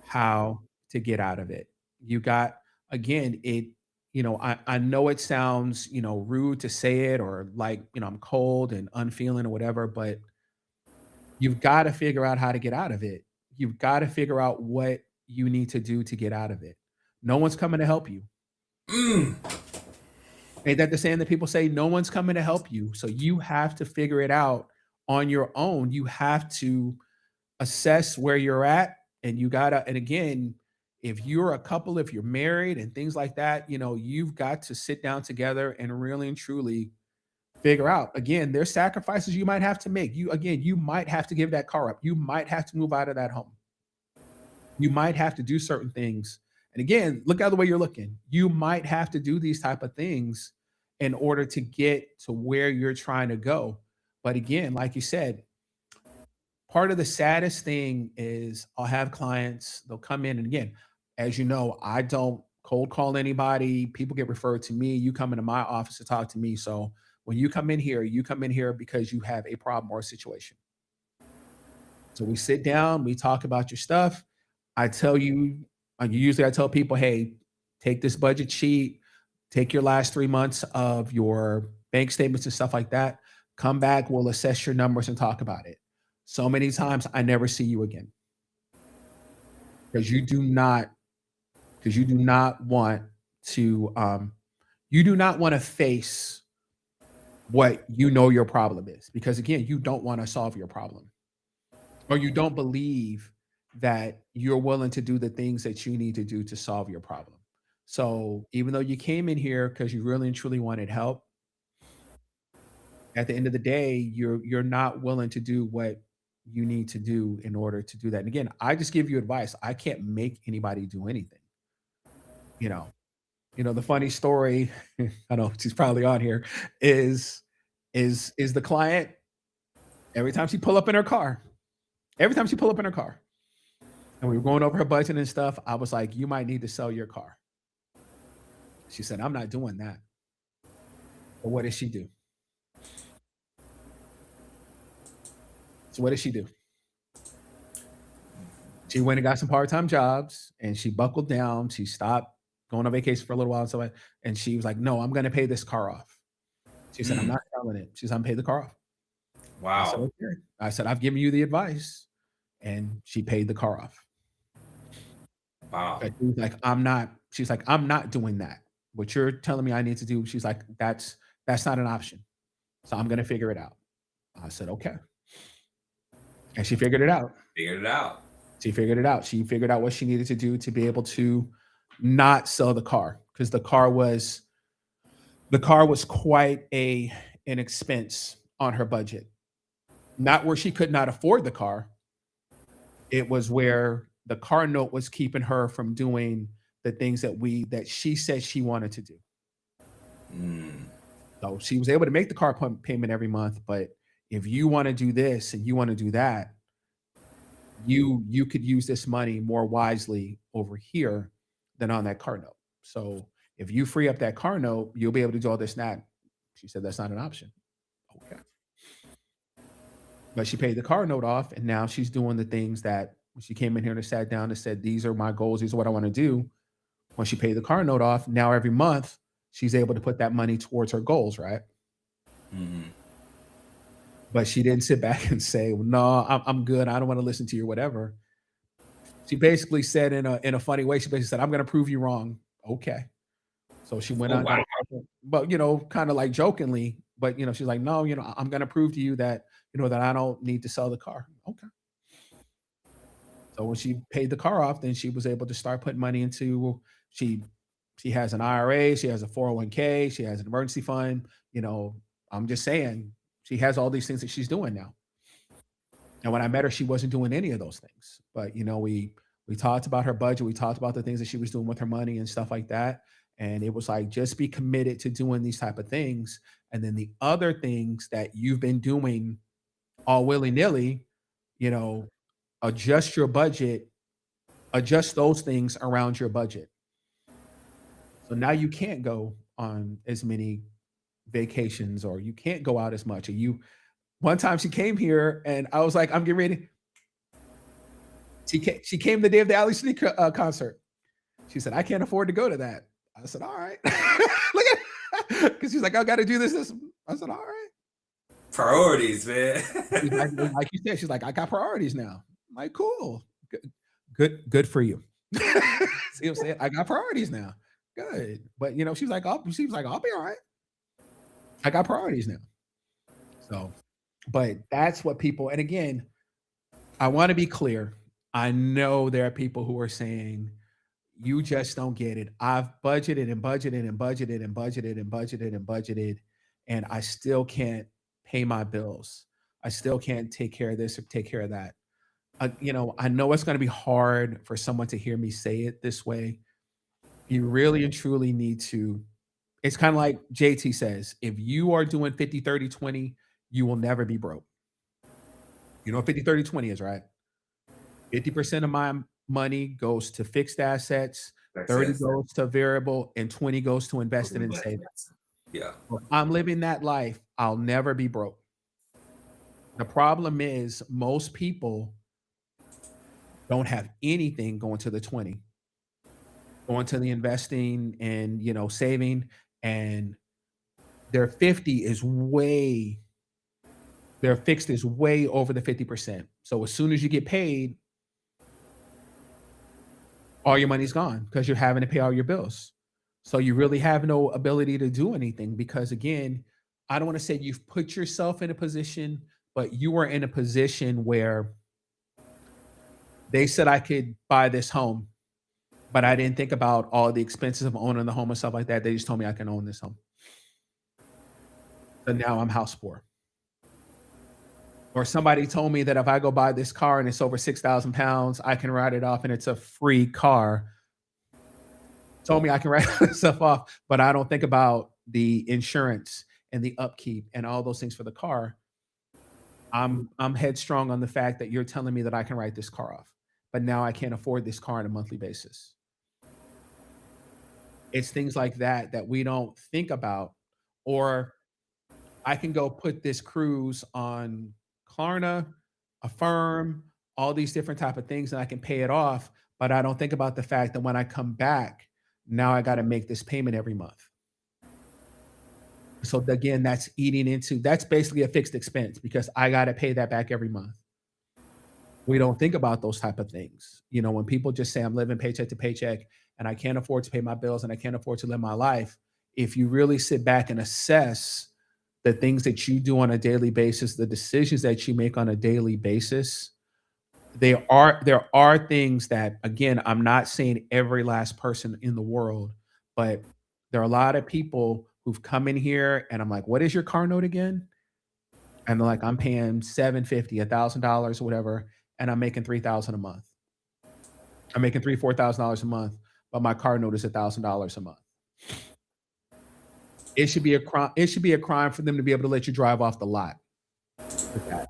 [SPEAKER 2] how to get out of it. You got again, I know it sounds, rude to say it or like, I'm cold and unfeeling or whatever, but you've got to figure out how to get out of it. You've got to figure out what you need to do to get out of it. No one's coming to help you.
[SPEAKER 1] Mm.
[SPEAKER 2] Ain't that the saying that people say no one's coming to help you? So you have to figure it out on your own. You have to assess where you're at, and you gotta and again, if you're a couple, if you're married and things like that, you've got to sit down together and really and truly figure out. Again, there's sacrifices you might have to make. You might have to give that car up. You might have to move out of that home. You might have to do certain things. And again, look out the way you're looking. You might have to do these type of things in order to get to where you're trying to go. But again, like you said, part of the saddest thing is I'll have clients, they'll come in and again, as you know, I don't cold call anybody. People get referred to me. You come into my office to talk to me. So when you come in here because you have a problem or a situation. So we sit down, we talk about your stuff. I tell you, usually I tell people, hey, take this budget sheet, take your last 3 months of your bank statements and stuff like that. Come back, we'll assess your numbers and talk about it. So many times I never see you again because you do not want to face what your problem is because again, you don't want to solve your problem or you don't believe that you're willing to do the things that you need to do to solve your problem. So even though you came in here because you really and truly wanted help, at the end of the day, you're not willing to do what you need to do in order to do that. And again, I just give you advice. I can't make anybody do anything. You know, the funny story, I know she's probably on here, is is the client every time she pull up in her car, every time she pull up in her car, and we were going over her budget and stuff, I was like, you might need to sell your car. She said, I'm not doing that. But what does she do? So what did she do? She went and got some part-time jobs and she buckled down. She stopped going on vacation for a little while and so and she was like, "No, I'm gonna pay this car off." She said, "I'm
[SPEAKER 1] Mm.
[SPEAKER 2] not selling it." She said, "I'm pay the car off." I said,
[SPEAKER 1] Wow.
[SPEAKER 2] "Okay." I said, "I've given you the advice." And she paid the car off.
[SPEAKER 1] Wow.
[SPEAKER 2] And she was like, she's like, "I'm not doing that. What you're telling me I need to do," she's like, that's not an option. So I'm gonna figure it out." I said, "Okay." And she figured it out.
[SPEAKER 1] Figured it out.
[SPEAKER 2] She figured it out. She figured out what she needed to do to be able to not sell the car because the car was quite an expense on her budget. Not where she could not afford the car. It was where the car note was keeping her from doing the things that she said she wanted to do.
[SPEAKER 1] Mm.
[SPEAKER 2] So she was able to make the car payment every month, but if you want to do this and you want to do that, you could use this money more wisely over here than on that car note. So if you free up that car note, you'll be able to do all this and that. She said that's not an option. Okay. But she paid the car note off and now she's doing the things that when she came in here and sat down and said, these are my goals, these are what I want to do. When she paid the car note off, now every month she's able to put that money towards her goals, right?
[SPEAKER 1] Mm.
[SPEAKER 2] But she didn't sit back and say, well, no, I'm good. I don't want to listen to you, whatever. She basically said in a funny way, she basically said, I'm gonna prove you wrong. Okay. So she went
[SPEAKER 1] Oh
[SPEAKER 2] on, got
[SPEAKER 1] wow.
[SPEAKER 2] a but kind of like jokingly, but she's like, no, I'm gonna prove to you that that I don't need to sell the car. Okay. So when she paid the car off, then she was able to start putting money into she she has an IRA, she has a 401k, she has an emergency fund, I'm just saying she has all these things that she's doing now. And when I met her, she wasn't doing any of those things. But we talked about her budget, we talked about the things that she was doing with her money and stuff like that. And it was like, just be committed to doing these type of things. And then the other things that you've been doing all willy-nilly, you know, adjust your budget, adjust those things around your budget. So now you can't go on as many vacations, or you can't go out as much. Or you one time she came here and I was like, I'm getting ready. She came the day of the Ali City concert. She said, I can't afford to go to that. I said, all right. Look at, because she's like, I got to do this. I said, all right.
[SPEAKER 1] Priorities, man.
[SPEAKER 2] Like you said, she's like, I got priorities now. I'm like, cool. Good for you. See what I'm saying? I got priorities now. Good. But she's like, I'll be all right. I got priorities now. So, but that's what people, and again, I want to be clear. I know there are people who are saying, you just don't get it. I've budgeted and budgeted and budgeted and budgeted and budgeted and budgeted, and I still can't pay my bills. I still can't take care of this or take care of that. I know it's going to be hard for someone to hear me say it this way. You really and truly need to. It's kind of like JT says, if you are doing 50, 30, 20, you will never be broke. You know what 50, 30, 20 is, right? 50% of my money goes to fixed assets, 30 goes to variable, and 20 goes to investing in savings.
[SPEAKER 1] Yeah.
[SPEAKER 2] If I'm living that life, I'll never be broke. The problem is most people don't have anything going to the 20, going to the investing and saving, and their 50 is way their fixed is way over the 50%. So as soon as you get paid, all your money's gone because you're having to pay all your bills. So you really have no ability to do anything because, again, I don't want to say you've put yourself in a position, but you are in a position where they said I could buy this home, but I didn't think about all the expenses of owning the home and stuff like that. They just told me I can own this home. So now I'm house poor. Or somebody told me that if I go buy this car and it's over 6,000 pounds, I can write it off and it's a free car. Told me I can write stuff off, but I don't think about the insurance and the upkeep and all those things for the car. I'm headstrong on the fact that you're telling me that I can write this car off, but now I can't afford this car on a monthly basis. It's things like that that we don't think about. Or I can go put this cruise on Klarna, Affirm, all these different type of things, and I can pay it off. But I don't think about the fact that when I come back, now I got to make this payment every month. So again, that's basically a fixed expense because I got to pay that back every month. We don't think about those type of things. When people just say I'm living paycheck to paycheck and I can't afford to pay my bills and I can't afford to live my life, if you really sit back and assess the things that you do on a daily basis, the decisions that you make on a daily basis, there are things that, again, I'm not saying every last person in the world, but there are a lot of people who've come in here and I'm like, what is your car note again? And they're like, I'm paying $750, $1,000 or whatever, and I'm making 3,000 a month. I'm making $4,000 a month, but my car note is $1,000 a month. It should be a crime. It should be a crime for them to be able to let you drive off the lot with that.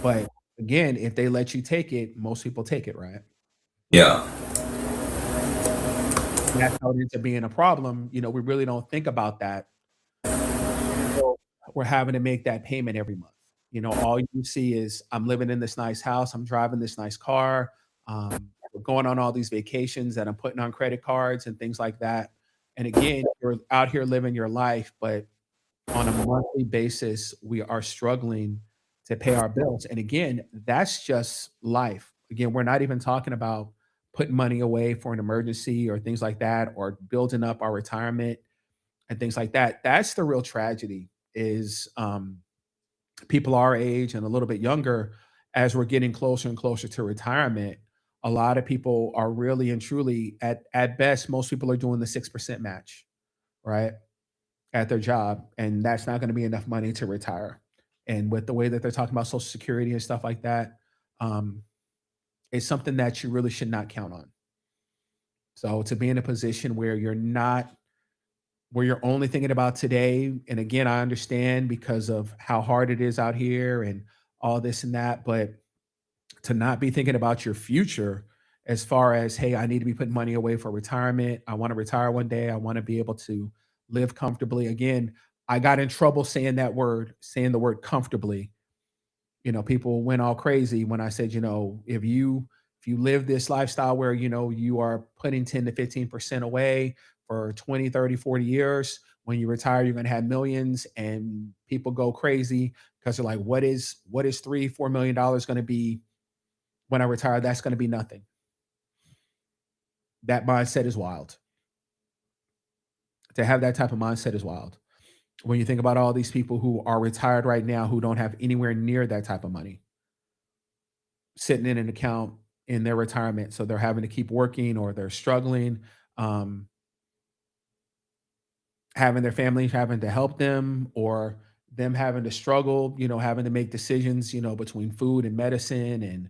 [SPEAKER 2] But again, if they let you take it, most people take it, right?
[SPEAKER 1] Yeah.
[SPEAKER 2] And that's how it ends up being a problem. We really don't think about that. So we're having to make that payment every month. All you see is I'm living in this nice house, I'm driving this nice car, we're going on all these vacations that I'm putting on credit cards and things like that. And again, you're out here living your life, but on a monthly basis, we are struggling to pay our bills. And again, that's just life. Again, we're not even talking about putting money away for an emergency or things like that, or building up our retirement and things like that. That's the real tragedy is people our age and a little bit younger, as we're getting closer and closer to retirement, a lot of people are really and truly at best, most people are doing the 6% match, right? at their job, and that's not going to be enough money to retire. And with the way that they're talking about Social Security and stuff like that, um, it's something that you really should not count on. So to be in a position where you're not, where you're only thinking about today, and again, I understand because of how hard it is out here and all this and that, but to not be thinking about your future as far as, hey, I need to be putting money away for retirement. I want to retire one day. I want to be able to live comfortably. Again, I got in trouble saying that word, saying the word comfortably. People went all crazy when I said, if you live this lifestyle where, you are putting 10 to 15% away for 20, 30, 40 years, when you retire, you're going to have millions, and people go crazy because they're like, what is 3, $4 million going to be when I retire? That's going to be nothing. That mindset is wild. To have that type of mindset is wild. When you think about all these people who are retired right now who don't have anywhere near that type of money sitting in an account in their retirement, so they're having to keep working, or they're struggling, um, having their families having to help them, or them having to struggle, having to make decisions, between food and medicine, and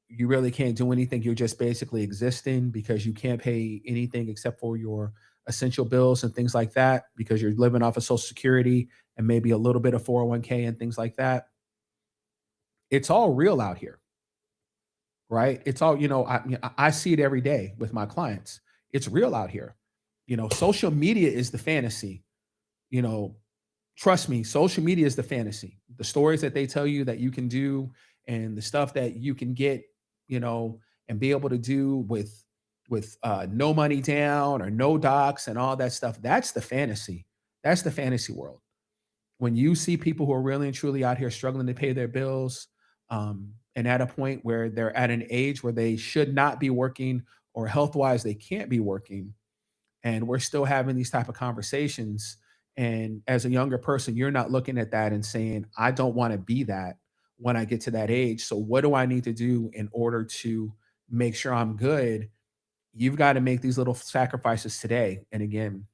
[SPEAKER 2] you really can't do anything. You're just basically existing because you can't pay anything except for your essential bills and things like that, because you're living off of Social Security and maybe a little bit of 401k and things like that. It's all real out here, right? It's all, I see it every day with my clients. It's real out here. Social media is the fantasy. You know, Trust me, social media is the fantasy. The stories that they tell you that you can do, and the stuff that you can get, and be able to do with no money down or no docs and all that stuff. That's the fantasy. That's the fantasy world. When you see people who are really and truly out here struggling to pay their bills, and at a point where they're at an age where they should not be working, or health wise they can't be working, and we're still having these type of conversations, and as a younger person you're not looking at that and saying, I don't want to be that when I get to that age, so what do I need to do in order to make sure I'm good? You've got to make these little sacrifices today. And again,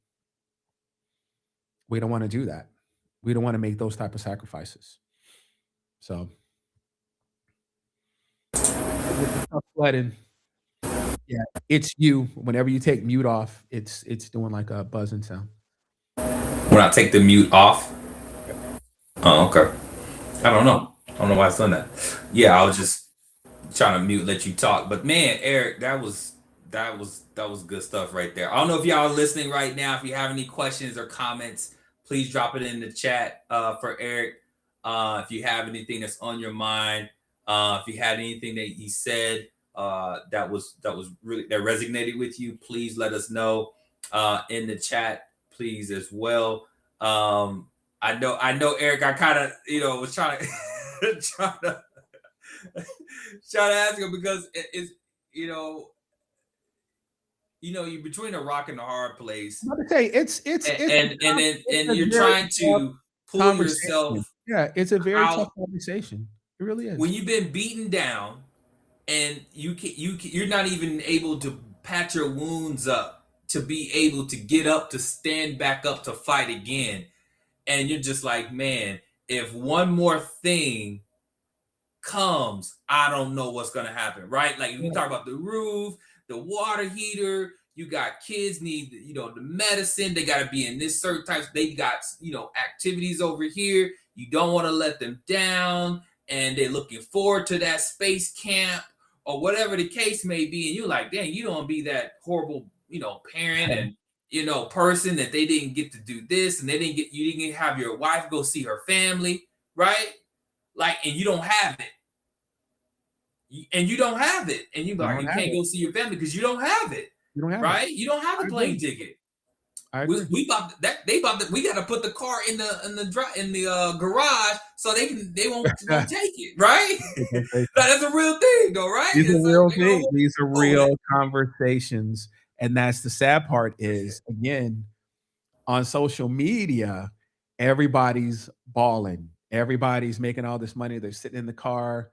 [SPEAKER 2] we don't want to do that. We don't want to make those type of sacrifices. So with the tough sledding, yeah, it's you. Whenever you take mute off, it's doing like a buzzing sound.
[SPEAKER 1] When I take the mute off.
[SPEAKER 2] Yep.
[SPEAKER 1] Oh, okay. I don't know why it's done that. Yeah, I was just trying to mute, let you talk. But man, Eric, that was good stuff right there. I don't know if y'all are listening right now. If you have any questions or comments, please drop it in the chat for Eric. If you have anything that's on your mind, if you had anything that he said that was really that resonated with you, please let us know in the chat, please as well. I know, Eric. I kind of was trying to trying to trying to ask him because it's you know you're between a rock and a hard place,
[SPEAKER 2] I'm about to say it's
[SPEAKER 1] and
[SPEAKER 2] a
[SPEAKER 1] you're
[SPEAKER 2] very
[SPEAKER 1] trying
[SPEAKER 2] tough
[SPEAKER 1] to pull
[SPEAKER 2] conversation.
[SPEAKER 1] yourself
[SPEAKER 2] Yeah, it's a very tough
[SPEAKER 1] out
[SPEAKER 2] conversation. It really
[SPEAKER 1] when
[SPEAKER 2] is.
[SPEAKER 1] you've been beaten down and you're not even able to patch your wounds up to be able to get up to stand back up to fight again, and you're just like, man, if one more thing comes, I don't know what's gonna happen, right? Like if you talk about the roof, the water heater, you got kids need, the medicine, they gotta be in this certain types, they got, activities over here. You don't want to let them down, and they're looking forward to that space camp or whatever the case may be. And you're like, dang, you don't be that horrible, parent and person that they didn't get to do this and you didn't have your wife go see her family, right? Like, and you don't have it, and you don't have it, and you
[SPEAKER 2] You
[SPEAKER 1] like
[SPEAKER 2] don't
[SPEAKER 1] you
[SPEAKER 2] have
[SPEAKER 1] can't
[SPEAKER 2] it.
[SPEAKER 1] go see your family because you don't have it,
[SPEAKER 2] You don't have it.
[SPEAKER 1] right? You don't have
[SPEAKER 2] I
[SPEAKER 1] the plane
[SPEAKER 2] agree.
[SPEAKER 1] ticket.
[SPEAKER 2] I
[SPEAKER 1] We
[SPEAKER 2] agree.
[SPEAKER 1] we bought that they bought that we got to put the car in the garage so they won't take it, right? That's a real thing though, right?
[SPEAKER 2] These
[SPEAKER 1] And
[SPEAKER 2] are
[SPEAKER 1] so
[SPEAKER 2] real
[SPEAKER 1] they gonna
[SPEAKER 2] things. These are
[SPEAKER 1] hold it.
[SPEAKER 2] real conversations. And that's the sad part is, again, on social media, everybody's balling. Everybody's making all this money. They're sitting in the car,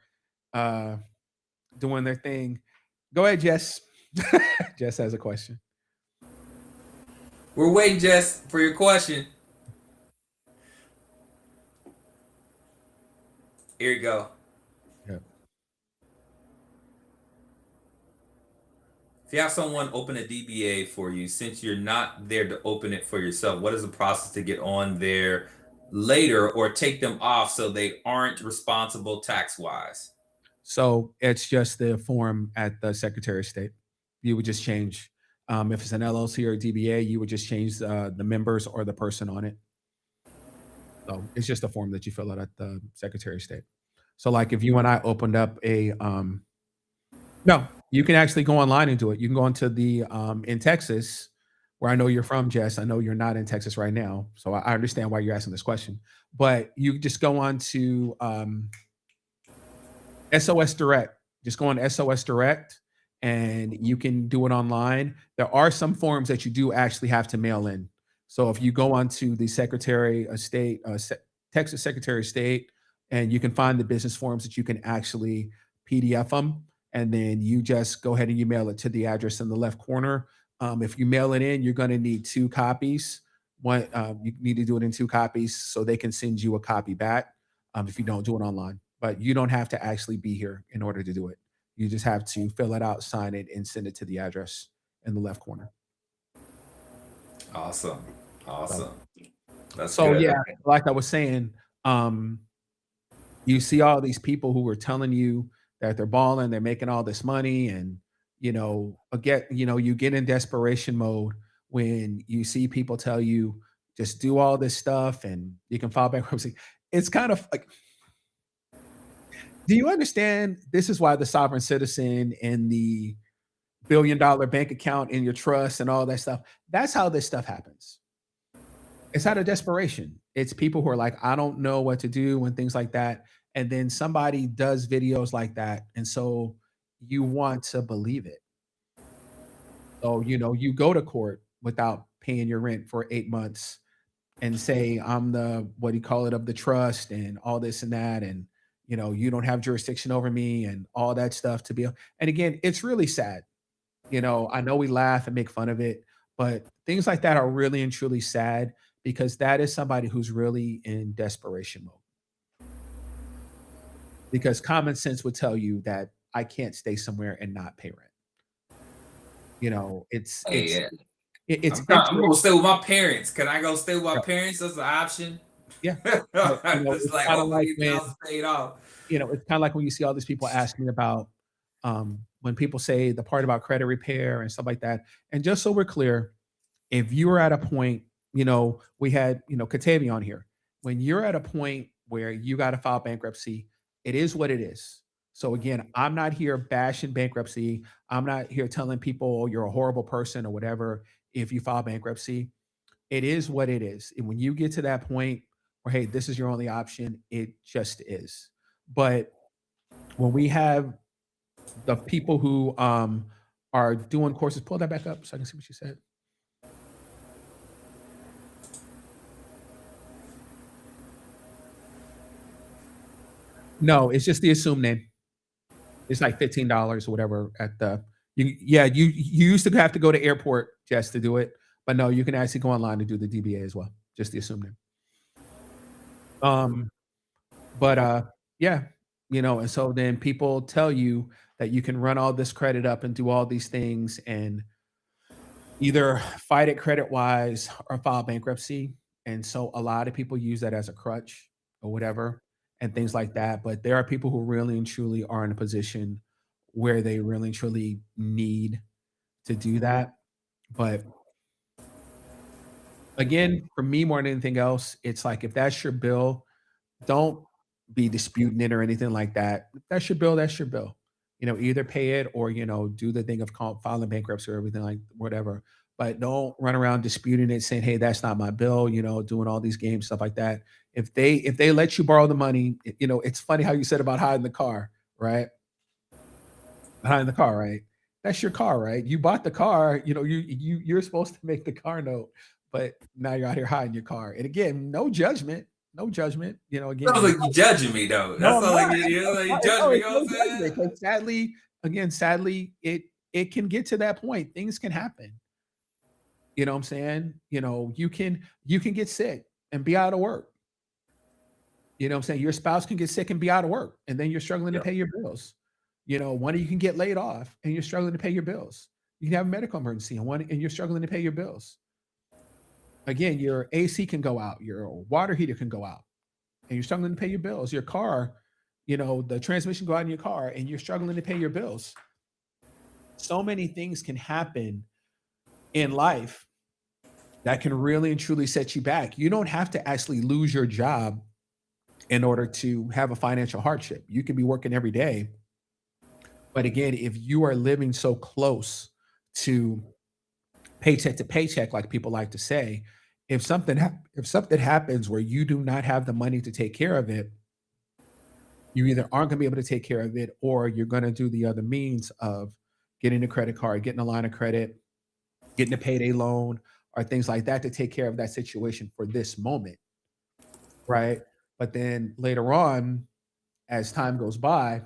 [SPEAKER 2] uh, doing their thing. Go ahead, Jess. Jess has a question.
[SPEAKER 1] We're waiting, Jess, for your question. Here you go.
[SPEAKER 2] Yeah.
[SPEAKER 1] If you have someone open a DBA for you, since you're not there to open it for yourself, what is the process to get on there later or take them off so they aren't responsible tax wise?
[SPEAKER 2] So it's just the form at the Secretary of State. You would just change, if it's an LLC or a DBA, you would just change the members or the person on it. So it's just a form that you fill out at the Secretary of State. So like if you and I opened up a no, you can actually go online and do it. You can go into the in Texas, where I know you're from, Jess. I know you're not in Texas right now, so I understand why you're asking this question. But you just go on to SOS Direct. Just go on SOS Direct and you can do it online. There are some forms that you do actually have to mail in. So if you go onto the Secretary of State, Texas Secretary of State, and you can find the business forms that you can actually PDF them, and then you just go ahead and you mail it to the address in the left corner. If you mail it in, you're going to need 2 copies. One, you need to do it in 2 copies so they can send you a copy back if you don't do it online. But you don't have to actually be here in order to do it. You just have to fill it out, sign it, and send it to the address in the left corner.
[SPEAKER 1] Awesome.
[SPEAKER 2] So,
[SPEAKER 1] Awesome. That's
[SPEAKER 2] so
[SPEAKER 1] good.
[SPEAKER 2] yeah,
[SPEAKER 1] Okay.
[SPEAKER 2] like I was saying, um, you see all these people who are telling you that they're balling, they're making all this money, and again, you get in desperation mode when you see people tell you just do all this stuff and you can file bankruptcy. It's kind of like, do you understand? This is why the sovereign citizen and the $1 billion bank account in your trust and all that stuff. That's how this stuff happens. It's out of desperation. It's people who are like, I don't know what to do and things like that. And then somebody does videos like that. And so you want to believe it. So, you go to court without paying your rent for 8 months and say, I'm the, what do you call it, of the trust and all this and that. And, you don't have jurisdiction over me and all that stuff to be. And again, it's really sad. I know we laugh and make fun of it, but things like that are really and truly sad because that is somebody who's really in desperation mode. Because common sense would tell you that I can't stay somewhere and not pay rent.
[SPEAKER 1] Hey, yeah.
[SPEAKER 2] It's
[SPEAKER 1] I'm gonna stay with my parents. Can I go stay with my
[SPEAKER 2] yeah,
[SPEAKER 1] parents? That's an option.
[SPEAKER 2] yeah. But,
[SPEAKER 1] It's
[SPEAKER 2] it's
[SPEAKER 1] like
[SPEAKER 2] kind of
[SPEAKER 1] hopefully
[SPEAKER 2] like
[SPEAKER 1] get the
[SPEAKER 2] when
[SPEAKER 1] house paid off.
[SPEAKER 2] it's kind of like when you see all these people asking about when people say the part about credit repair and stuff like that. And just so we're clear, if you're at a point, we had, Katavi on here. When you're at a point where you got to file bankruptcy, it is what it is. So again, I'm not here bashing bankruptcy. I'm not here telling people, "Oh, you're a horrible person or whatever if you file bankruptcy. It is what it is. And when you get to that point where, hey, this is your only option, it just is. But when we have the people who are doing courses, pull that back up so I can see what you said. No, it's just the assumed name. It's like $15 or whatever at the you used to have to go to airport just to do it, but no, you can actually go online and do the DBA as well, just the assumed name. Um, but yeah, and so then people tell you that you can run all this credit up and do all these things and either fight it credit wise or file bankruptcy. And so a lot of people use that as a crutch or whatever and things like that. But there are people who really and truly are in a position where they really and truly need to do that. But again, for me more than anything else, it's like if that's your bill, don't be disputing it or anything like that. If that's your bill, that's your bill. Either pay it or, do the thing of filing bankruptcy or everything like whatever. But don't run around disputing it, saying, hey, that's not my bill, doing all these games, stuff like that. If they let you borrow the money, it's funny how you said about hiding the car, right? Behind the car, right? That's your car, right? You bought the car, you're supposed to make the car note, but now you're out here hiding your car. And again, no judgment, no judgment.
[SPEAKER 1] Sounds
[SPEAKER 2] Again,
[SPEAKER 1] like you judging me though.
[SPEAKER 2] no,
[SPEAKER 1] That
[SPEAKER 2] I'm
[SPEAKER 1] sounds like
[SPEAKER 2] not.
[SPEAKER 1] you judging
[SPEAKER 2] No,
[SPEAKER 1] me.
[SPEAKER 2] it's
[SPEAKER 1] You know
[SPEAKER 2] no
[SPEAKER 1] what I'm saying?
[SPEAKER 2] judgment. Because sadly, it can get to that point. Things can happen. You know what I'm saying? You can get sick and be out of work. You know what I'm saying? Your spouse can get sick and be out of work, and then you're struggling to
[SPEAKER 1] Yeah.
[SPEAKER 2] pay your bills. You know, one of you can get laid off and you're struggling to pay your bills. You can have a medical emergency and you're struggling to pay your bills. Again, your AC can go out, your water heater can go out, and you're struggling to pay your bills. Your car, the transmission go out in your car and you're struggling to pay your bills. So many things can happen in life that can really and truly set you back. You don't have to actually lose your job in order to have a financial hardship. You can be working every day. But again, if you are living so close to paycheck to paycheck, like people like to say, if something happens where you do not have the money to take care of it, you either aren't going to be able to take care of it, or you're going to do the other means of getting a credit card, getting a line of credit, getting a payday loan, or things like that to take care of that situation for this moment, right? But then later on, as time goes by,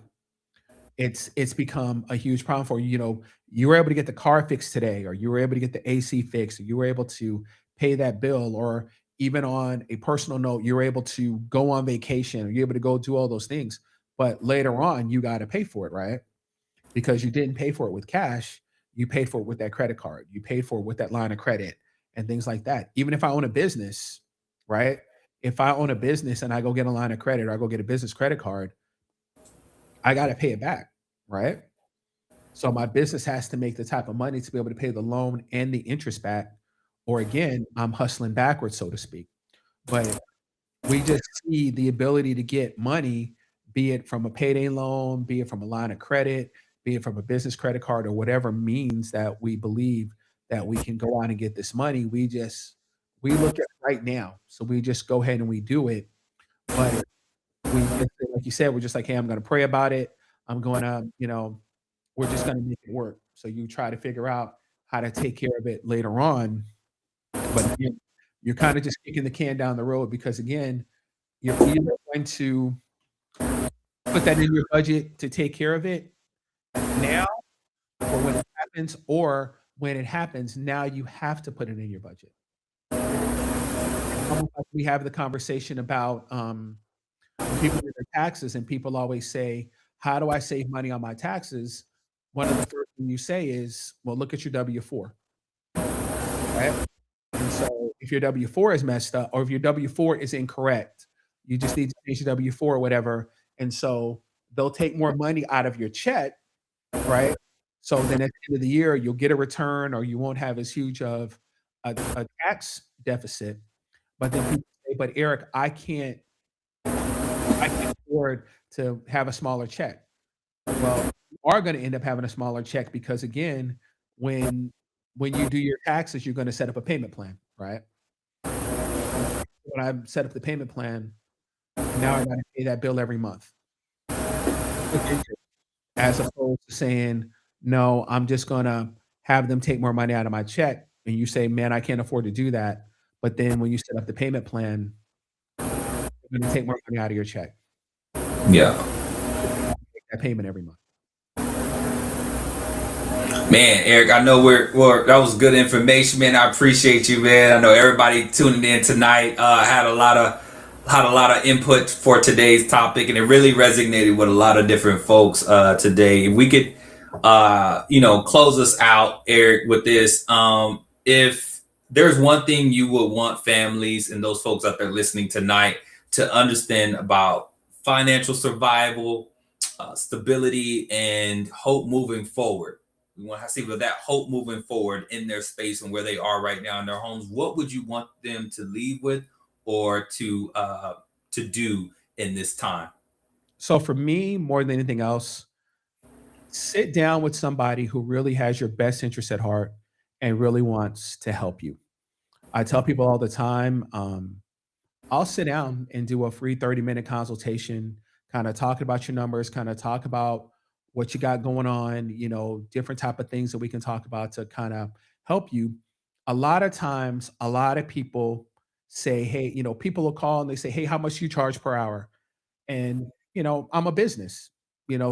[SPEAKER 2] it's become a huge problem for you. You were able to get the car fixed today, or you were able to get the AC fixed, or you were able to pay that bill, or even on a personal note, you were able to go on vacation, or you're able to go do all those things. But later on, you got to pay for it, right? Because you didn't pay for it with cash, you paid for it with that credit card, you paid for it with that line of credit, and things like that. Even if I own a business, right? If I own a business and I go get a line of credit or I go get a business credit card, I got to pay it back, right? So my business has to make the type of money to be able to pay the loan and the interest back, or again, I'm hustling backwards, so to speak. But we just see the ability to get money, be it from a payday loan, be it from a line of credit, be it from a business credit card, or whatever means that we believe that we can go out and get this money. We look at right now. So we just go ahead and we do it. But we just, like you said, we're just like, hey, I'm gonna pray about it. I'm gonna, we're just gonna make it work. So you try to figure out how to take care of it later on. But again, you're kind of just kicking the can down the road because again, you're either going to put that in your budget to take care of it now for when it happens, or when it happens, now you have to put it in your budget. It's almost like we have the conversation about when people do their taxes and people always say, how do I save money on my taxes? One of the first thing you say is, well, look at your W-4, right? And so if your W-4 is messed up or if your W-4 is incorrect, you just need to change your W-4 or whatever. And so they'll take more money out of your check, right? So then at the end of the year, you'll get a return or you won't have as huge of a tax deficit. But then people say, but Eric, I can't afford to have a smaller check. Well, you are gonna end up having a smaller check because again, when when you do your taxes, you're gonna set up a payment plan, right? And when I set up the payment plan, now I gotta pay that bill every month. Look into it, as opposed to saying, "No, I'm just gonna have them take more money out of my check," and you say, "Man, I can't afford to do that." But then when you set up the payment plan, they're gonna take more money out of your check.
[SPEAKER 1] Yeah.
[SPEAKER 2] Make that payment every month.
[SPEAKER 1] Man, Eric, I know that was good information, man. I appreciate you, man. I know everybody tuning in tonight had a lot of input for today's topic, and it really resonated with a lot of different folks today. If we could, close us out, Eric, with this. If there's one thing you would want families and those folks out there listening tonight to understand about financial survival, stability, and hope moving forward. We want to see that hope moving forward in their space and where they are right now in their homes. What would you want them to leave with, or to do in this time?
[SPEAKER 2] So for me, more than anything else, sit down with somebody who really has your best interest at heart and really wants to help you. I tell people all the time, I'll sit down and do a free 30-minute consultation, kind of talk about your numbers, kind of talk about what you got going on, different type of things that we can talk about to kind of help you. A lot of times, a lot of people say, hey, people will call and they say, hey, how much you charge per hour? And, I'm a business,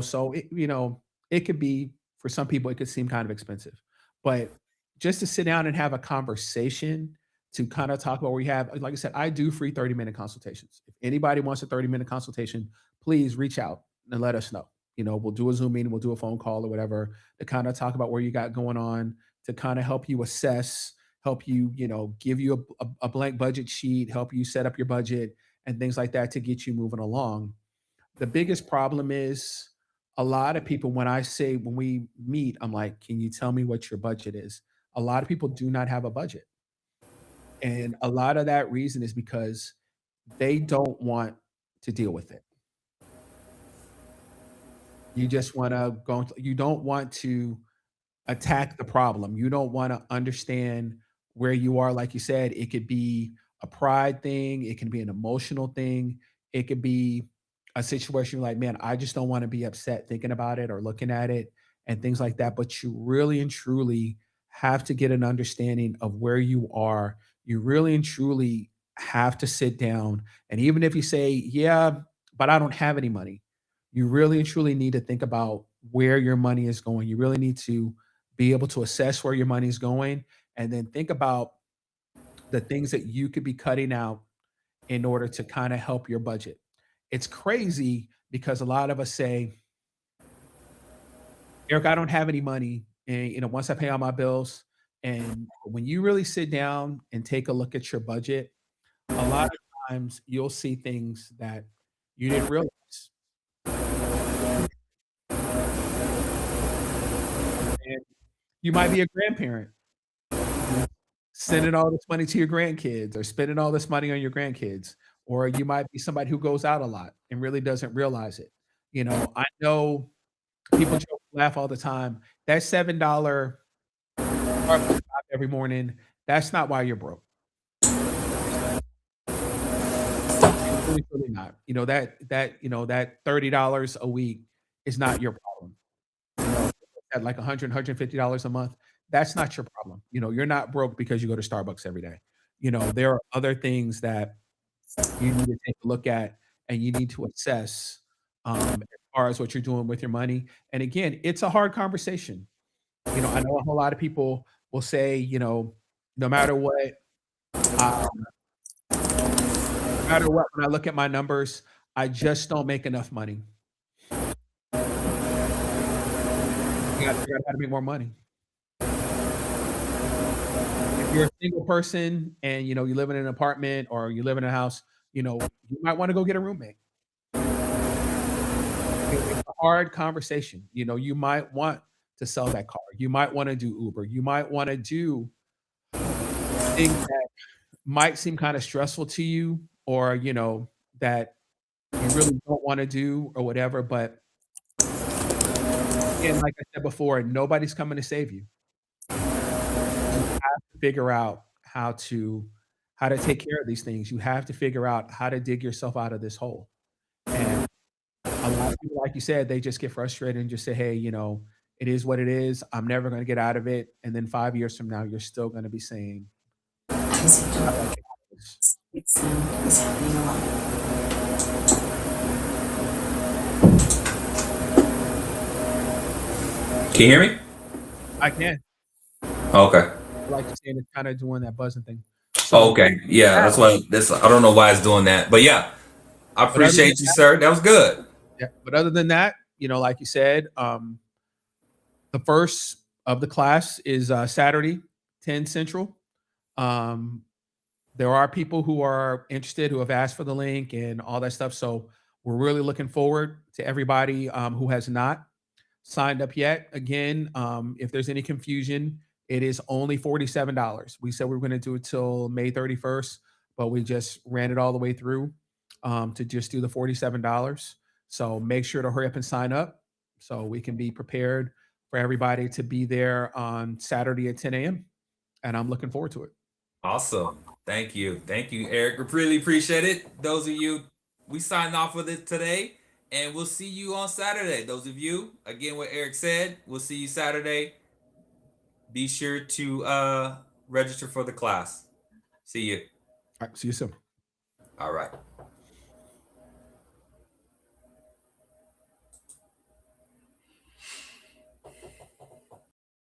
[SPEAKER 2] so it could be for some people, it could seem kind of expensive. But just to sit down and have a conversation to kind of talk about where we have, like I said, I do free 30-minute consultations. If anybody wants a 30-minute consultation, please reach out and let us know. We'll do a Zoom meeting, we'll do a phone call or whatever to kind of talk about where you got going on, to kind of help you assess, help you, give you a blank budget sheet, help you set up your budget and things like that to get you moving along. The biggest problem is a lot of people, when we meet, I'm like, can you tell me what your budget is? A lot of people do not have a budget. And a lot of that reason is because they don't want to deal with it. You just want to go, you don't want to attack the problem. You don't want to understand where you are. Like you said, it could be a pride thing, it can be an emotional thing, it could be a situation like, man, I just don't want to be upset thinking about it or looking at it and things like that. But you really and truly have to get an understanding of where you are. You really and truly have to sit down. And even if you say, yeah, but I don't have any money, you really and truly need to think about where your money is going. You really need to be able to assess where your money is going and then think about the things that you could be cutting out in order to kind of help your budget. It's crazy because a lot of us say, Eric, I don't have any money. And once I pay all my bills. And when you really sit down and take a look at your budget, a lot of times you'll see things that you didn't realize. And you might be a grandparent, you know, sending all this money to your grandkids or spending all this money on your grandkids, or you might be somebody who goes out a lot and really doesn't realize it. I know people joke laugh all the time. That $7 Starbucks stop every morning, that's not why you're broke. It's it's really not. That $30 a week is not your problem. At like 100, $150 a month, that's not your problem. You're not broke because you go to Starbucks every day. There are other things that you need to take a look at and you need to assess, as far as what you're doing with your money. And again, it's a hard conversation. I know a whole lot of people will say, no matter what, uh, no matter what, when I look at my numbers, I just don't make enough money. You gotta figure out how to make more money. If you're a single person and, you live in an apartment or you live in a house, you might wanna go get a roommate. It's a hard conversation. You might want to sell that car. You might wanna do Uber. You might wanna do things that might seem kinda stressful to you or, that you really don't wanna do or whatever, but again, like I said before, nobody's coming to save you. You have to figure out how to take care of these things. You have to figure out how to dig yourself out of this hole. And a lot of people, like you said, they just get frustrated and just say, "Hey, it is what it is. I'm never gonna get out of it." And then 5 years from now, you're still gonna be saying, "How do I get out of this?"
[SPEAKER 3] Sound is happening a lot.
[SPEAKER 1] Can you hear me?
[SPEAKER 2] I can.
[SPEAKER 1] Okay.
[SPEAKER 2] Like you're saying, it's kinda doing that buzzing thing.
[SPEAKER 1] Oh,
[SPEAKER 2] So,
[SPEAKER 1] okay. Yeah,
[SPEAKER 2] yeah,
[SPEAKER 1] that's why this I don't know why it's doing that. But yeah, I
[SPEAKER 2] but other than
[SPEAKER 1] appreciate you, sir. That was good.
[SPEAKER 2] yeah, but other than that, like you said, the first of the class is, Saturday, 10 Central. Um, there are people who are interested who have asked for the link and all that stuff. So we're really looking forward to everybody who has not signed up yet. Again, if there's any confusion, it is only $47. We said we were going to do it till May 31st, but we just ran it all the way through to just do the $47. So make sure to hurry up and sign up so we can be prepared for everybody to be there on Saturday at 10 a.m. And I'm looking forward to it.
[SPEAKER 1] Awesome. Thank you. Thank you, Eric. We really appreciate it. Those of you, we signed off with it today, and we'll see you on Saturday. Those of you, again, what Eric said, we'll see you Saturday. Be sure to register for the class. See you.
[SPEAKER 2] All right, see you soon.
[SPEAKER 1] All right.